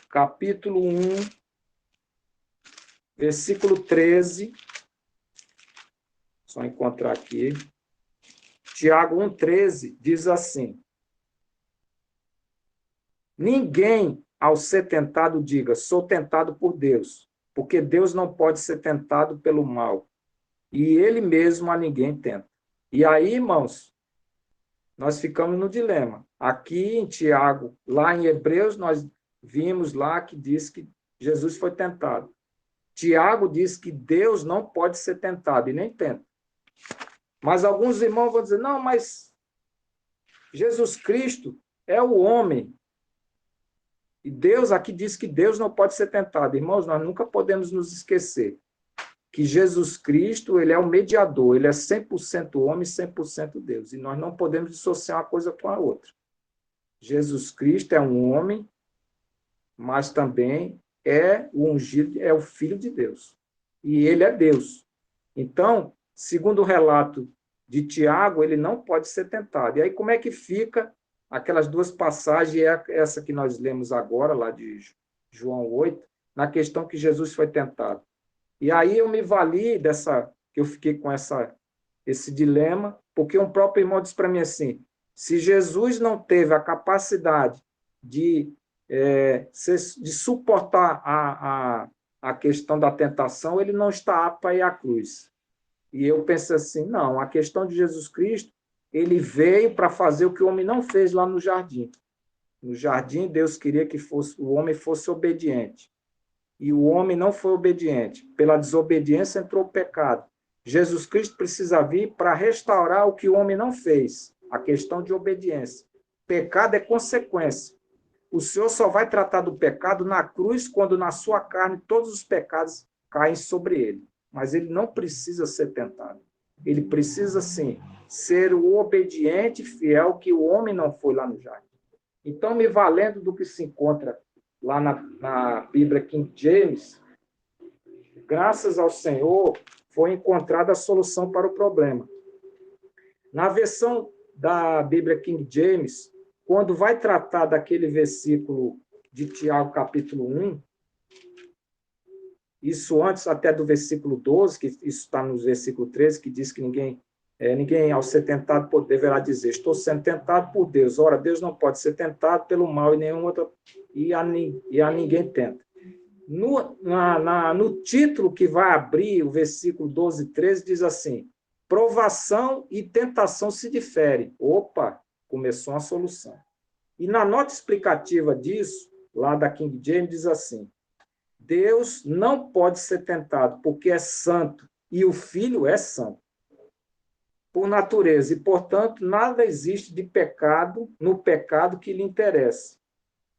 capítulo 1, versículo 13, só encontrar aqui. Tiago 1,13 diz assim: ninguém, ao ser tentado, diga, sou tentado por Deus, porque Deus não pode ser tentado pelo mal, e ele mesmo a ninguém tenta. E aí, irmãos, nós ficamos no dilema. Aqui em Tiago, lá em Hebreus, nós vimos lá que diz que Jesus foi tentado. Tiago diz que Deus não pode ser tentado, e nem tenta. Mas alguns irmãos vão dizer, não, mas Jesus Cristo é o homem. E Deus aqui diz que Deus não pode ser tentado. Irmãos, nós nunca podemos nos esquecer que Jesus Cristo, ele é o mediador, ele é 100% homem e 100% Deus. E nós não podemos dissociar uma coisa com a outra. Jesus Cristo é um homem, mas também é o ungido, é o Filho de Deus. E ele é Deus. Então, segundo o relato de Tiago, ele não pode ser tentado. E aí, como é que fica aquelas duas passagens, essa que nós lemos agora, lá de João 8, na questão que Jesus foi tentado? E aí eu me vali que eu fiquei com esse dilema, porque um próprio irmão disse para mim assim, se Jesus não teve a capacidade de suportar a questão da tentação, ele não está apto a ir à cruz. E eu pensei assim, não, a questão de Jesus Cristo, ele veio para fazer o que o homem não fez lá no jardim. No jardim, Deus queria que o homem fosse obediente. E o homem não foi obediente. Pela desobediência entrou o pecado. Jesus Cristo precisa vir para restaurar o que o homem não fez, a questão de obediência. Pecado é consequência. O Senhor só vai tratar do pecado na cruz, quando na sua carne todos os pecados caem sobre ele. Mas ele não precisa ser tentado. Ele precisa, sim, ser o obediente fiel que o homem não foi lá no jardim. Então, me valendo do que se encontra lá na Bíblia King James, graças ao Senhor, foi encontrada a solução para o problema. Na versão da Bíblia King James, quando vai tratar daquele versículo de Tiago, capítulo 1, isso antes até do versículo 12, que isso está no versículo 13, que diz que ninguém, ao ser tentado, deverá dizer, estou sendo tentado por Deus. Ora, Deus não pode ser tentado pelo mal e nenhum outro, e a ninguém tenta. No título que vai abrir o versículo 12 e 13, diz assim, provação e tentação se diferem. Opa, começou a solução. E na nota explicativa disso, lá da King James, diz assim, Deus não pode ser tentado porque é santo e o Filho é santo por natureza e, portanto, nada existe de pecado no pecado que lhe interessa.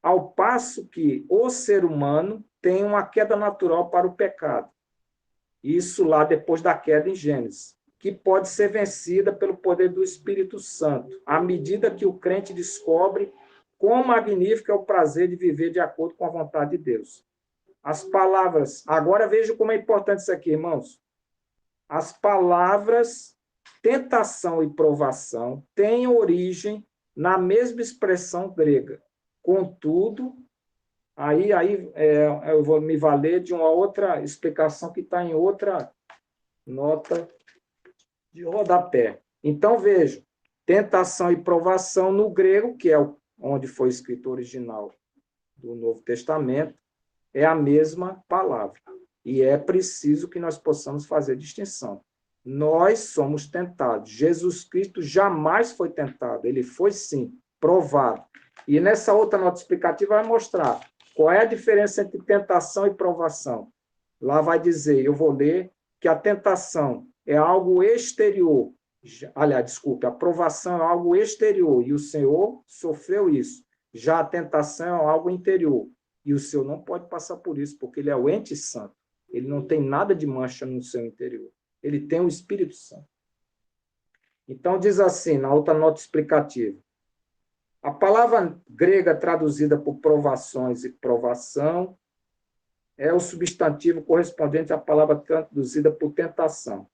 Ao passo que o ser humano tem uma queda natural para o pecado. Isso lá depois da queda em Gênesis, que pode ser vencida pelo poder do Espírito Santo, à medida que o crente descobre quão magnífico é o prazer de viver de acordo com a vontade de Deus. As palavras, agora veja como é importante isso aqui, irmãos. As palavras tentação e provação têm origem na mesma expressão grega. Contudo, aí eu vou me valer de uma outra explicação que está em outra nota de rodapé. Então, veja, tentação e provação no grego, que é onde foi escrito o original do Novo Testamento, é a mesma palavra. E é preciso que nós possamos fazer distinção. Nós somos tentados. Jesus Cristo jamais foi tentado. Ele foi, sim, provado. E nessa outra nota explicativa vai mostrar qual é a diferença entre tentação e provação. Lá vai dizer, eu vou ler, que a tentação é algo exterior. Aliás, desculpe, a provação é algo exterior. E o Senhor sofreu isso. Já a tentação é algo interior. E o Senhor não pode passar por isso, porque ele é o ente santo. Ele não tem nada de mancha no seu interior. Ele tem o Espírito Santo. Então, diz assim, na outra nota explicativa, a palavra grega traduzida por provações e provação é o substantivo correspondente à palavra traduzida por tentação.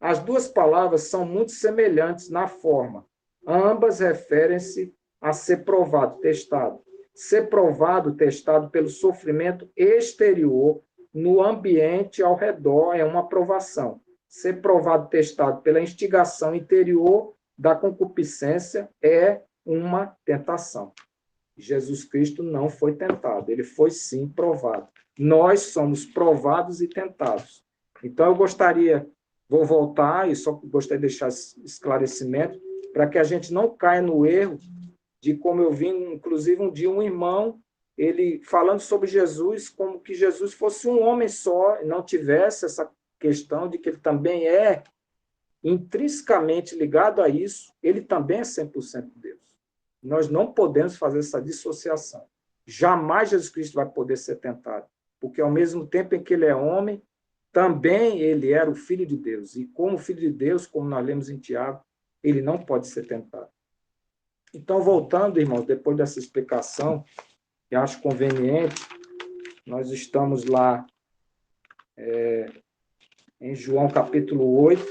As duas palavras são muito semelhantes na forma. Ambas referem-se a ser provado, testado. Ser provado, testado pelo sofrimento exterior no ambiente ao redor é uma provação. Ser provado, testado pela instigação interior da concupiscência é uma tentação. Jesus Cristo não foi tentado, ele foi sim provado. Nós somos provados e tentados. Então, eu gostaria, vou voltar e só gostaria de deixar esse esclarecimento para que a gente não caia no erro de como eu vi, inclusive, um dia um irmão, ele falando sobre Jesus, como que Jesus fosse um homem só, e não tivesse essa questão de que ele também é intrinsecamente ligado a isso, ele também é 100% Deus. Nós não podemos fazer essa dissociação. Jamais Jesus Cristo vai poder ser tentado, porque ao mesmo tempo em que ele é homem, também ele era o Filho de Deus. E como Filho de Deus, como nós lemos em Tiago, ele não pode ser tentado. Então, voltando, irmãos, depois dessa explicação, que acho conveniente, nós estamos lá em João capítulo 8.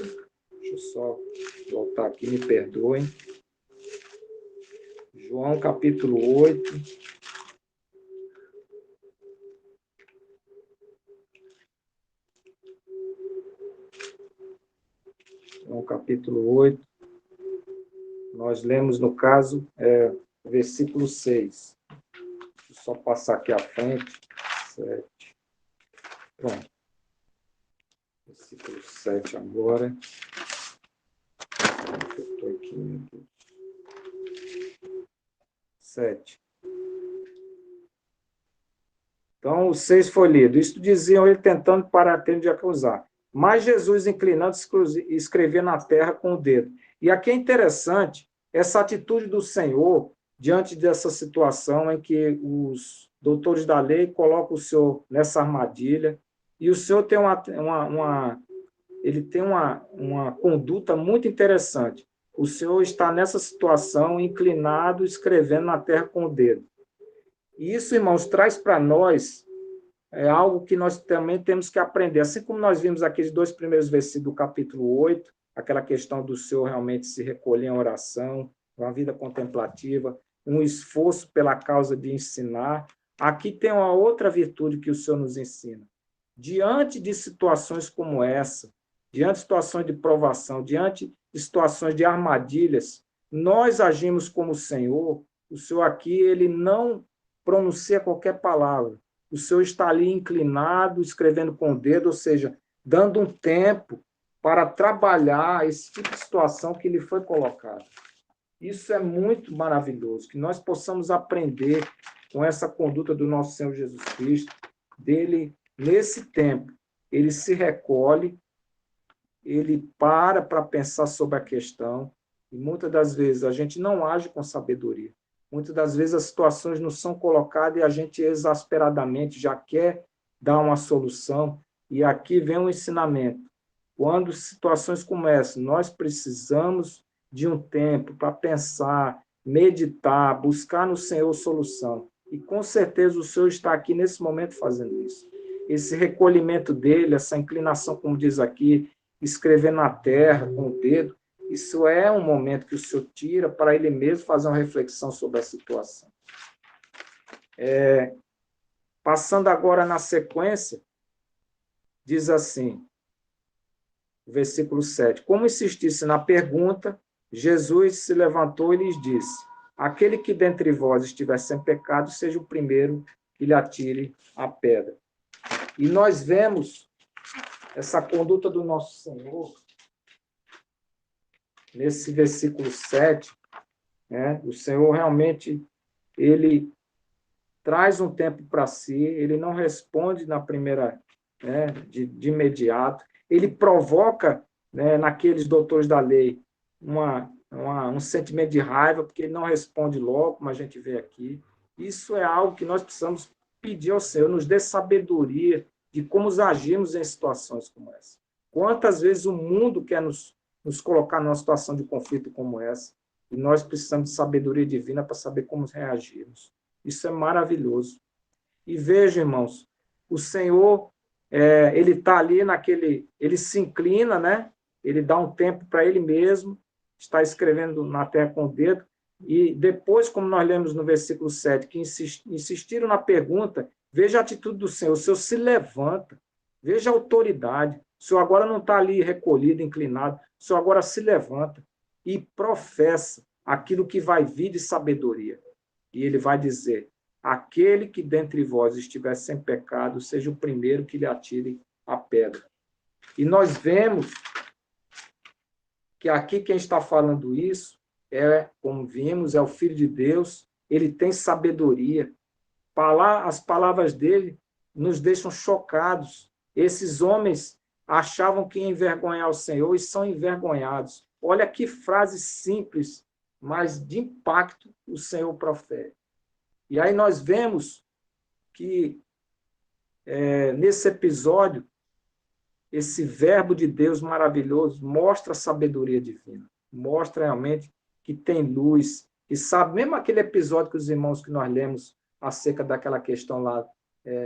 Deixa eu só voltar aqui, me perdoem. João capítulo 8. João capítulo 8. Nós lemos, no caso, versículo 6. Deixa eu só passar aqui à frente. 7. Pronto. Versículo 7 agora. Eu estou aqui, meu Deus. 7. Então, o 6 foi lido. Isto diziam ele tentando para ter de acusar. Mas Jesus, inclinando, escrevia na terra com o dedo. E aqui é interessante essa atitude do Senhor diante dessa situação em que os doutores da lei colocam o Senhor nessa armadilha, e o Senhor tem ele tem uma conduta muito interessante. O Senhor está nessa situação, inclinado, escrevendo na terra com o dedo. E isso, irmãos, traz para nós algo que nós também temos que aprender. Assim como nós vimos aqueles 2 primeiros versículos do capítulo 8, aquela questão do Senhor realmente se recolher em oração, uma vida contemplativa, um esforço pela causa de ensinar. Aqui tem uma outra virtude que o Senhor nos ensina. Diante de situações como essa, diante de situações de provação, diante de situações de armadilhas, nós agimos como o Senhor. O Senhor aqui, ele não pronuncia qualquer palavra. O Senhor está ali inclinado, escrevendo com o dedo, ou seja, dando um tempo para trabalhar esse tipo de situação que lhe foi colocada. Isso é muito maravilhoso, que nós possamos aprender com essa conduta do nosso Senhor Jesus Cristo, dele, nesse tempo, ele se recolhe, ele para pensar sobre a questão, e muitas das vezes a gente não age com sabedoria. Muitas das vezes as situações não são colocadas e a gente exasperadamente já quer dar uma solução. E aqui vem um ensinamento. Quando situações como essa, nós precisamos de um tempo para pensar, meditar, buscar no Senhor solução. E com certeza o Senhor está aqui nesse momento fazendo isso. Esse recolhimento dele, essa inclinação, como diz aqui, escrever na terra com o dedo, isso é um momento que o Senhor tira para ele mesmo fazer uma reflexão sobre a situação. Passando agora na sequência, diz assim, versículo 7. Como insistisse na pergunta, Jesus se levantou e lhes disse: aquele que dentre vós estiver sem pecado, seja o primeiro que lhe atire a pedra. E nós vemos essa conduta do nosso Senhor nesse versículo 7, o Senhor realmente, ele traz um tempo para si, ele não responde na primeira, de imediato, ele provoca, naqueles doutores da lei um sentimento de raiva, porque ele não responde logo, como a gente vê aqui. Isso é algo que nós precisamos pedir ao Senhor, nos dê sabedoria de como agirmos em situações como essa. Quantas vezes o mundo quer nos nos colocar numa situação de conflito como essa. E nós precisamos de sabedoria divina para saber como reagirmos. Isso é maravilhoso. E veja, irmãos, o Senhor, ele está ali ele se inclina, né? Ele dá um tempo para ele mesmo, está escrevendo na terra com o dedo, e depois, como nós lemos no versículo 7, que insistiram na pergunta, veja a atitude do Senhor, o Senhor se levanta, veja a autoridade, o Senhor agora não está ali recolhido, inclinado, o Senhor agora se levanta e professa aquilo que vai vir de sabedoria. E ele vai dizer, aquele que dentre vós estiver sem pecado, seja o primeiro que lhe atire a pedra. E nós vemos que aqui quem está falando isso como vimos, é o Filho de Deus, ele tem sabedoria. As palavras dele nos deixam chocados. Esses homens achavam que iam envergonhar o Senhor e são envergonhados. Olha que frase simples, mas de impacto o Senhor profere. E aí nós vemos que, nesse episódio, esse verbo de Deus maravilhoso mostra a sabedoria divina, mostra realmente que tem luz, e sabe, mesmo aquele episódio que os irmãos que nós lemos acerca daquela questão lá,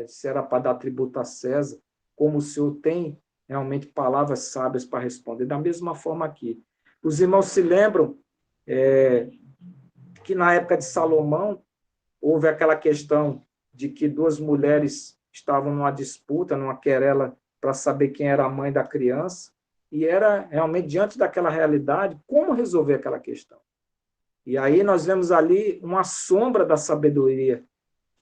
se era para dar tributo a César, como o Senhor tem realmente palavras sábias para responder, da mesma forma aqui. Os irmãos se lembram que na época de Salomão, houve aquela questão de que duas mulheres estavam numa disputa, numa querela, para saber quem era a mãe da criança, e era realmente, diante daquela realidade, como resolver aquela questão. E aí nós vemos ali uma sombra da sabedoria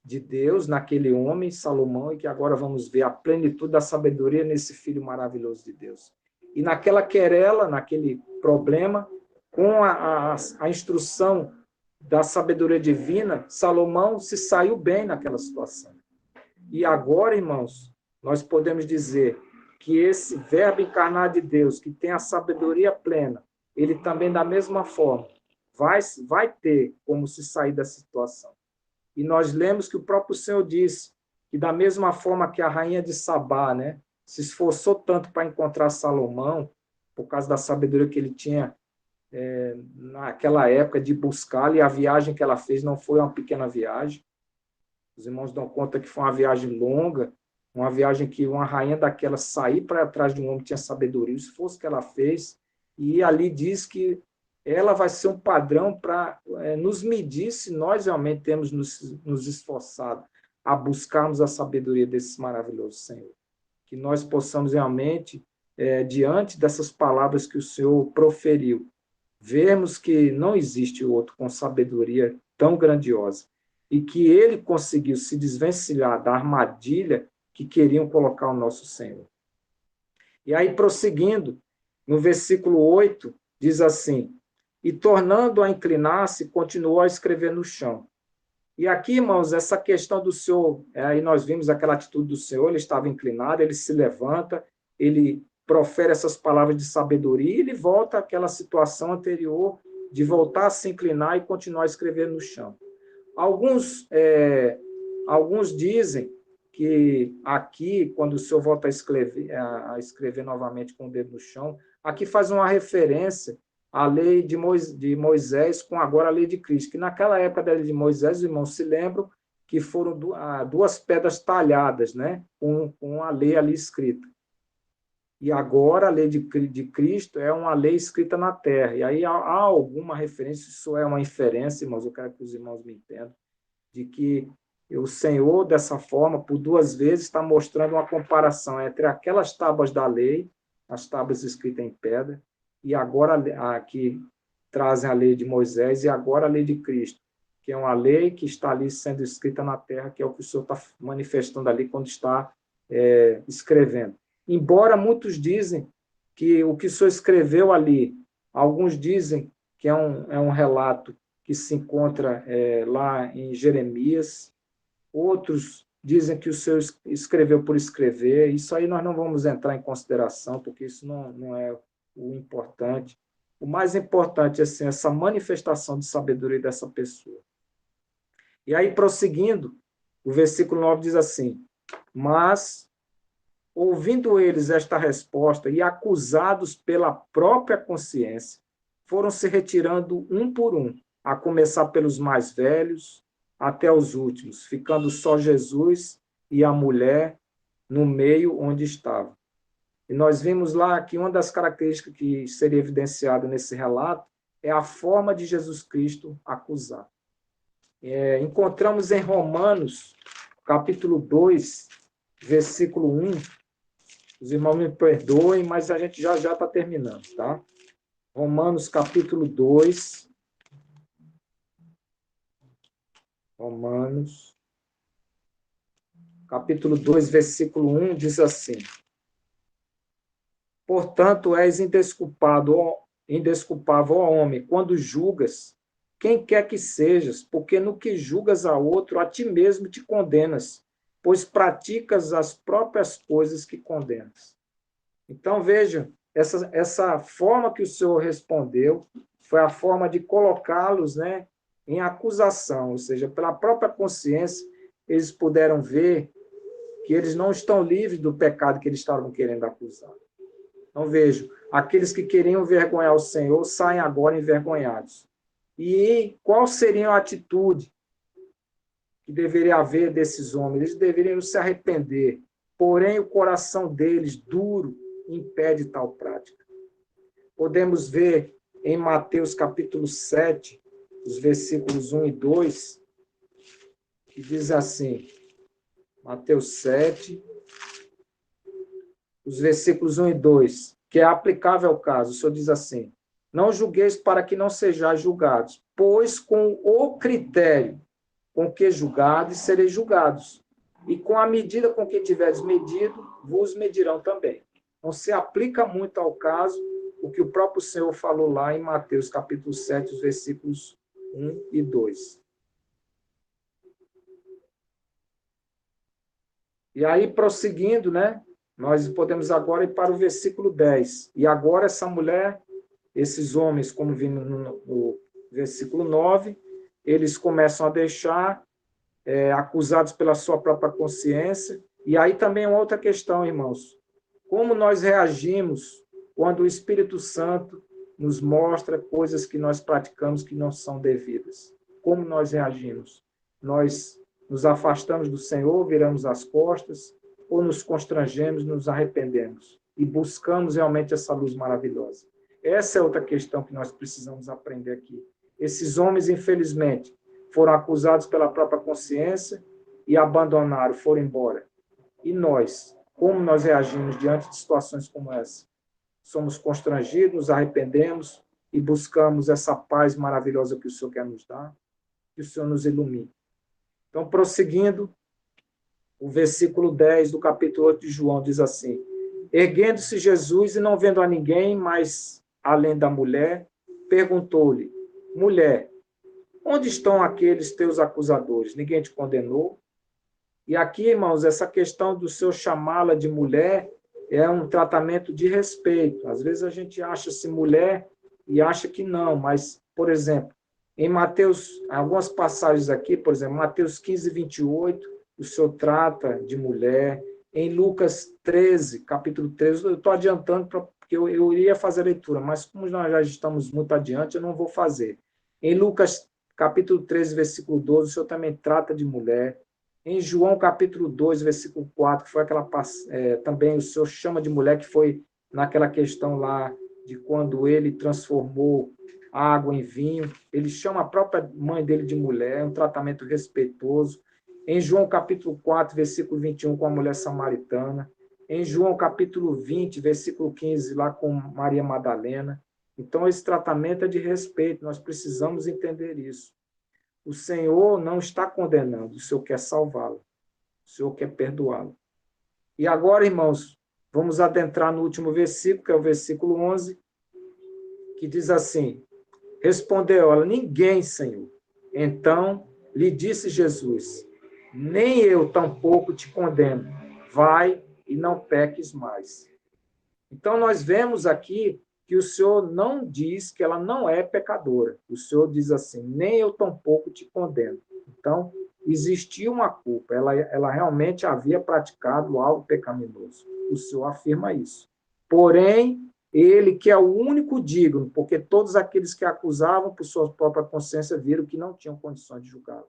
de Deus naquele homem, Salomão, e que agora vamos ver a plenitude da sabedoria nesse filho maravilhoso de Deus. E naquela querela, naquele problema, com a instrução da sabedoria divina, Salomão se saiu bem naquela situação. E agora, irmãos, nós podemos dizer que esse verbo encarnado de Deus, que tem a sabedoria plena, ele também, da mesma forma, vai ter como se sair dessa situação. E nós lemos que o próprio Senhor disse que, da mesma forma que a rainha de Sabá, né, se esforçou tanto para encontrar Salomão, por causa da sabedoria que ele tinha naquela época de buscá-lo, e a viagem que ela fez não foi uma pequena viagem. Os irmãos dão conta que foi uma viagem longa, uma viagem que uma rainha daquela sair para trás de um homem que tinha sabedoria, o esforço que ela fez, e ali diz que ela vai ser um padrão para nos medir se nós realmente temos nos esforçado a buscarmos a sabedoria desse maravilhoso Senhor. Que nós possamos realmente, diante dessas palavras que o Senhor proferiu, vermos que não existe outro com sabedoria tão grandiosa e que ele conseguiu se desvencilhar da armadilha que queriam colocar o nosso Senhor. E aí, prosseguindo, no versículo 8, diz assim, e tornando a inclinar-se, continuou a escrever no chão. E aqui, irmãos, essa questão do Senhor, aí nós vimos aquela atitude do Senhor, ele estava inclinado, ele se levanta, ele profere essas palavras de sabedoria e ele volta àquela situação anterior de voltar a se inclinar e continuar a escrever no chão. Alguns dizem que aqui, quando o Senhor volta a escrever novamente com o dedo no chão, aqui faz uma referência à lei de Moisés com agora a lei de Cristo, que naquela época da lei de Moisés, os irmãos se lembram que foram duas pedras talhadas, né, com a lei ali escrita. E agora a lei de Cristo é uma lei escrita na terra. E aí há alguma referência, isso é uma inferência, irmãos, eu quero que os irmãos me entendam, de que o Senhor, dessa forma, por duas vezes, está mostrando uma comparação entre aquelas tábuas da lei, as tábuas escritas em pedra, e agora aqui trazem a lei de Moisés e agora a lei de Cristo, que é uma lei que está ali sendo escrita na terra, que é o que o Senhor está manifestando ali quando está escrevendo. Embora muitos dizem que o que o Senhor escreveu ali, alguns dizem que é um relato que se encontra lá em Jeremias, outros dizem que o Senhor escreveu por escrever. Isso aí nós não vamos entrar em consideração, porque isso não é o importante. O mais importante é assim, essa manifestação de sabedoria dessa pessoa. E aí, prosseguindo, o versículo 9 diz assim, mas Ouvindo eles esta resposta e acusados pela própria consciência, foram se retirando um por um, a começar pelos mais velhos até os últimos, ficando só Jesus e a mulher no meio onde estava. E nós vimos lá que uma das características que seria evidenciada nesse relato é a forma de Jesus Cristo acusar. Encontramos em Romanos, capítulo 2, versículo 1. Os irmãos me perdoem, mas a gente já está terminando, tá? Romanos, capítulo 2. Romanos, capítulo 2, versículo 1, diz assim: Portanto, és indesculpável, ó homem, quando julgas quem quer que sejas, porque no que julgas a outro, a ti mesmo te condenas, pois praticas as próprias coisas que condenas. Então, veja, essa forma que o Senhor respondeu foi a forma de colocá-los, né, em acusação, ou seja, pela própria consciência, eles puderam ver que eles não estão livres do pecado que eles estavam querendo acusar. Então, vejo, aqueles que queriam envergonhar o Senhor saem agora envergonhados. E qual seria a atitude que deveria haver desses homens? Eles deveriam se arrepender, porém o coração deles, duro, impede tal prática. Podemos ver em Mateus capítulo 7, os versículos 1 e 2, que diz assim, Mateus 7, os versículos 1 e 2, que é aplicável ao caso. O Senhor diz assim: não julgueis para que não sejais julgados, pois com o critério com que julgades, sereis julgados, e com a medida com que tiveres medido, vos medirão também. Então, se aplica muito ao caso o que o próprio Senhor falou lá em Mateus capítulo 7, os versículos 1 e 2. E aí, prosseguindo, né, nós podemos agora ir para o versículo 10. E agora essa mulher, esses homens, como vimos no versículo 9, eles começam a deixar, acusados pela sua própria consciência. E aí também é uma outra questão, irmãos. Como nós reagimos quando o Espírito Santo nos mostra coisas que nós praticamos que não são devidas? Como nós reagimos? Nós nos afastamos do Senhor, viramos as costas, ou nos constrangemos, nos arrependemos e buscamos realmente essa luz maravilhosa? Essa é outra questão que nós precisamos aprender aqui. Esses homens, infelizmente, foram acusados pela própria consciência e abandonaram, foram embora. E nós, como nós reagimos diante de situações como essa? Somos constrangidos, nos arrependemos e buscamos essa paz maravilhosa que o Senhor quer nos dar, que o Senhor nos ilumine. Então, prosseguindo, o versículo 10 do capítulo 8 de João diz assim: erguendo-se Jesus e não vendo a ninguém, mas além da mulher, perguntou-lhe: mulher, onde estão aqueles teus acusadores? Ninguém te condenou? E aqui, irmãos, essa questão do Senhor chamá-la de mulher é um tratamento de respeito. Às vezes a gente acha-se mulher e acha que não, mas, por exemplo, em Mateus, algumas passagens aqui, por exemplo, Mateus 15, 28, o Senhor trata de mulher. Em Lucas 13, capítulo 13, eu estou adiantando porque eu iria fazer a leitura, mas como nós já estamos muito adiante, eu não vou fazer. Em Lucas, capítulo 13, versículo 12, o Senhor também trata de mulher. Em João, capítulo 2, versículo 4, que foi aquela também o Senhor chama de mulher, que foi naquela questão lá de quando ele transformou água em vinho. Ele chama a própria mãe dele de mulher, um tratamento respeitoso. Em João, capítulo 4, versículo 21, com a mulher samaritana. Em João, capítulo 20, versículo 15, lá com Maria Madalena. Então, esse tratamento é de respeito, nós precisamos entender isso. O Senhor não está condenando, o Senhor quer salvá-lo, o Senhor quer perdoá-lo. E agora, irmãos, vamos adentrar no último versículo, que é o versículo 11, que diz assim: respondeu ela: ninguém, Senhor. Então lhe disse Jesus: nem eu tampouco te condeno, vai e não peques mais. Então nós vemos aqui que o Senhor não diz que ela não é pecadora. O Senhor diz assim: nem eu tampouco te condeno. Então, existia uma culpa, ela realmente havia praticado algo pecaminoso. O Senhor afirma isso. Porém, ele que é o único digno, porque todos aqueles que acusavam por sua própria consciência viram que não tinham condições de julgá-lo.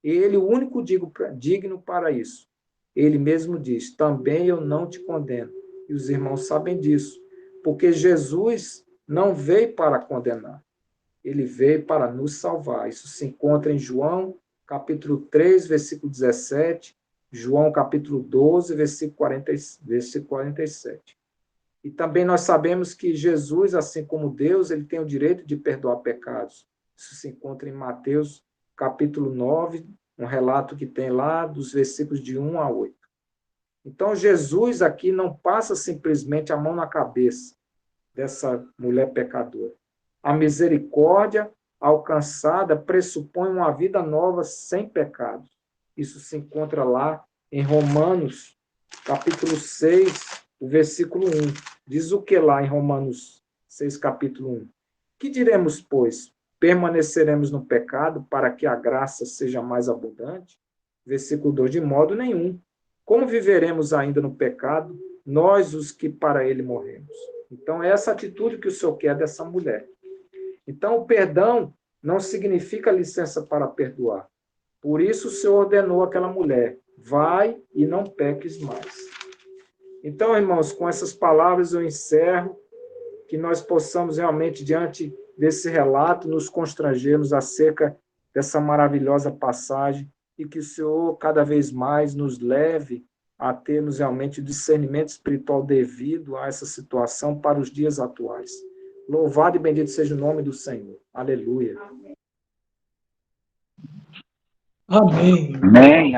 Ele, o único digno para isso. Ele mesmo diz, também eu não te condeno. E os irmãos sabem disso, porque Jesus não veio para condenar, ele veio para nos salvar. Isso se encontra em João, capítulo 3, versículo 17, João, capítulo 12, versículo 47. E também nós sabemos que Jesus, assim como Deus, ele tem o direito de perdoar pecados. Isso se encontra em Mateus, capítulo 9, um relato que tem lá dos versículos de 1 a 8. Então, Jesus aqui não passa simplesmente a mão na cabeça dessa mulher pecadora. A misericórdia alcançada pressupõe uma vida nova sem pecado. Isso se encontra lá em Romanos, capítulo 6, o versículo 1. Diz o que lá em Romanos 6, capítulo 1? Que diremos, pois? Permaneceremos no pecado para que a graça seja mais abundante? Versículo 2. De modo nenhum. Como viveremos ainda no pecado, nós os que para ele morremos? Então, é essa atitude que o Senhor quer dessa mulher. Então, o perdão não significa licença para perdoar. Por isso, o Senhor ordenou àquela mulher, vai e não peques mais. Então, irmãos, com essas palavras eu encerro, que nós possamos realmente, diante desse relato, nos constrangermos acerca dessa maravilhosa passagem e que o Senhor cada vez mais nos leve a termos realmente o discernimento espiritual devido a essa situação para os dias atuais. Louvado e bendito seja o nome do Senhor. Aleluia. Amém. Amém.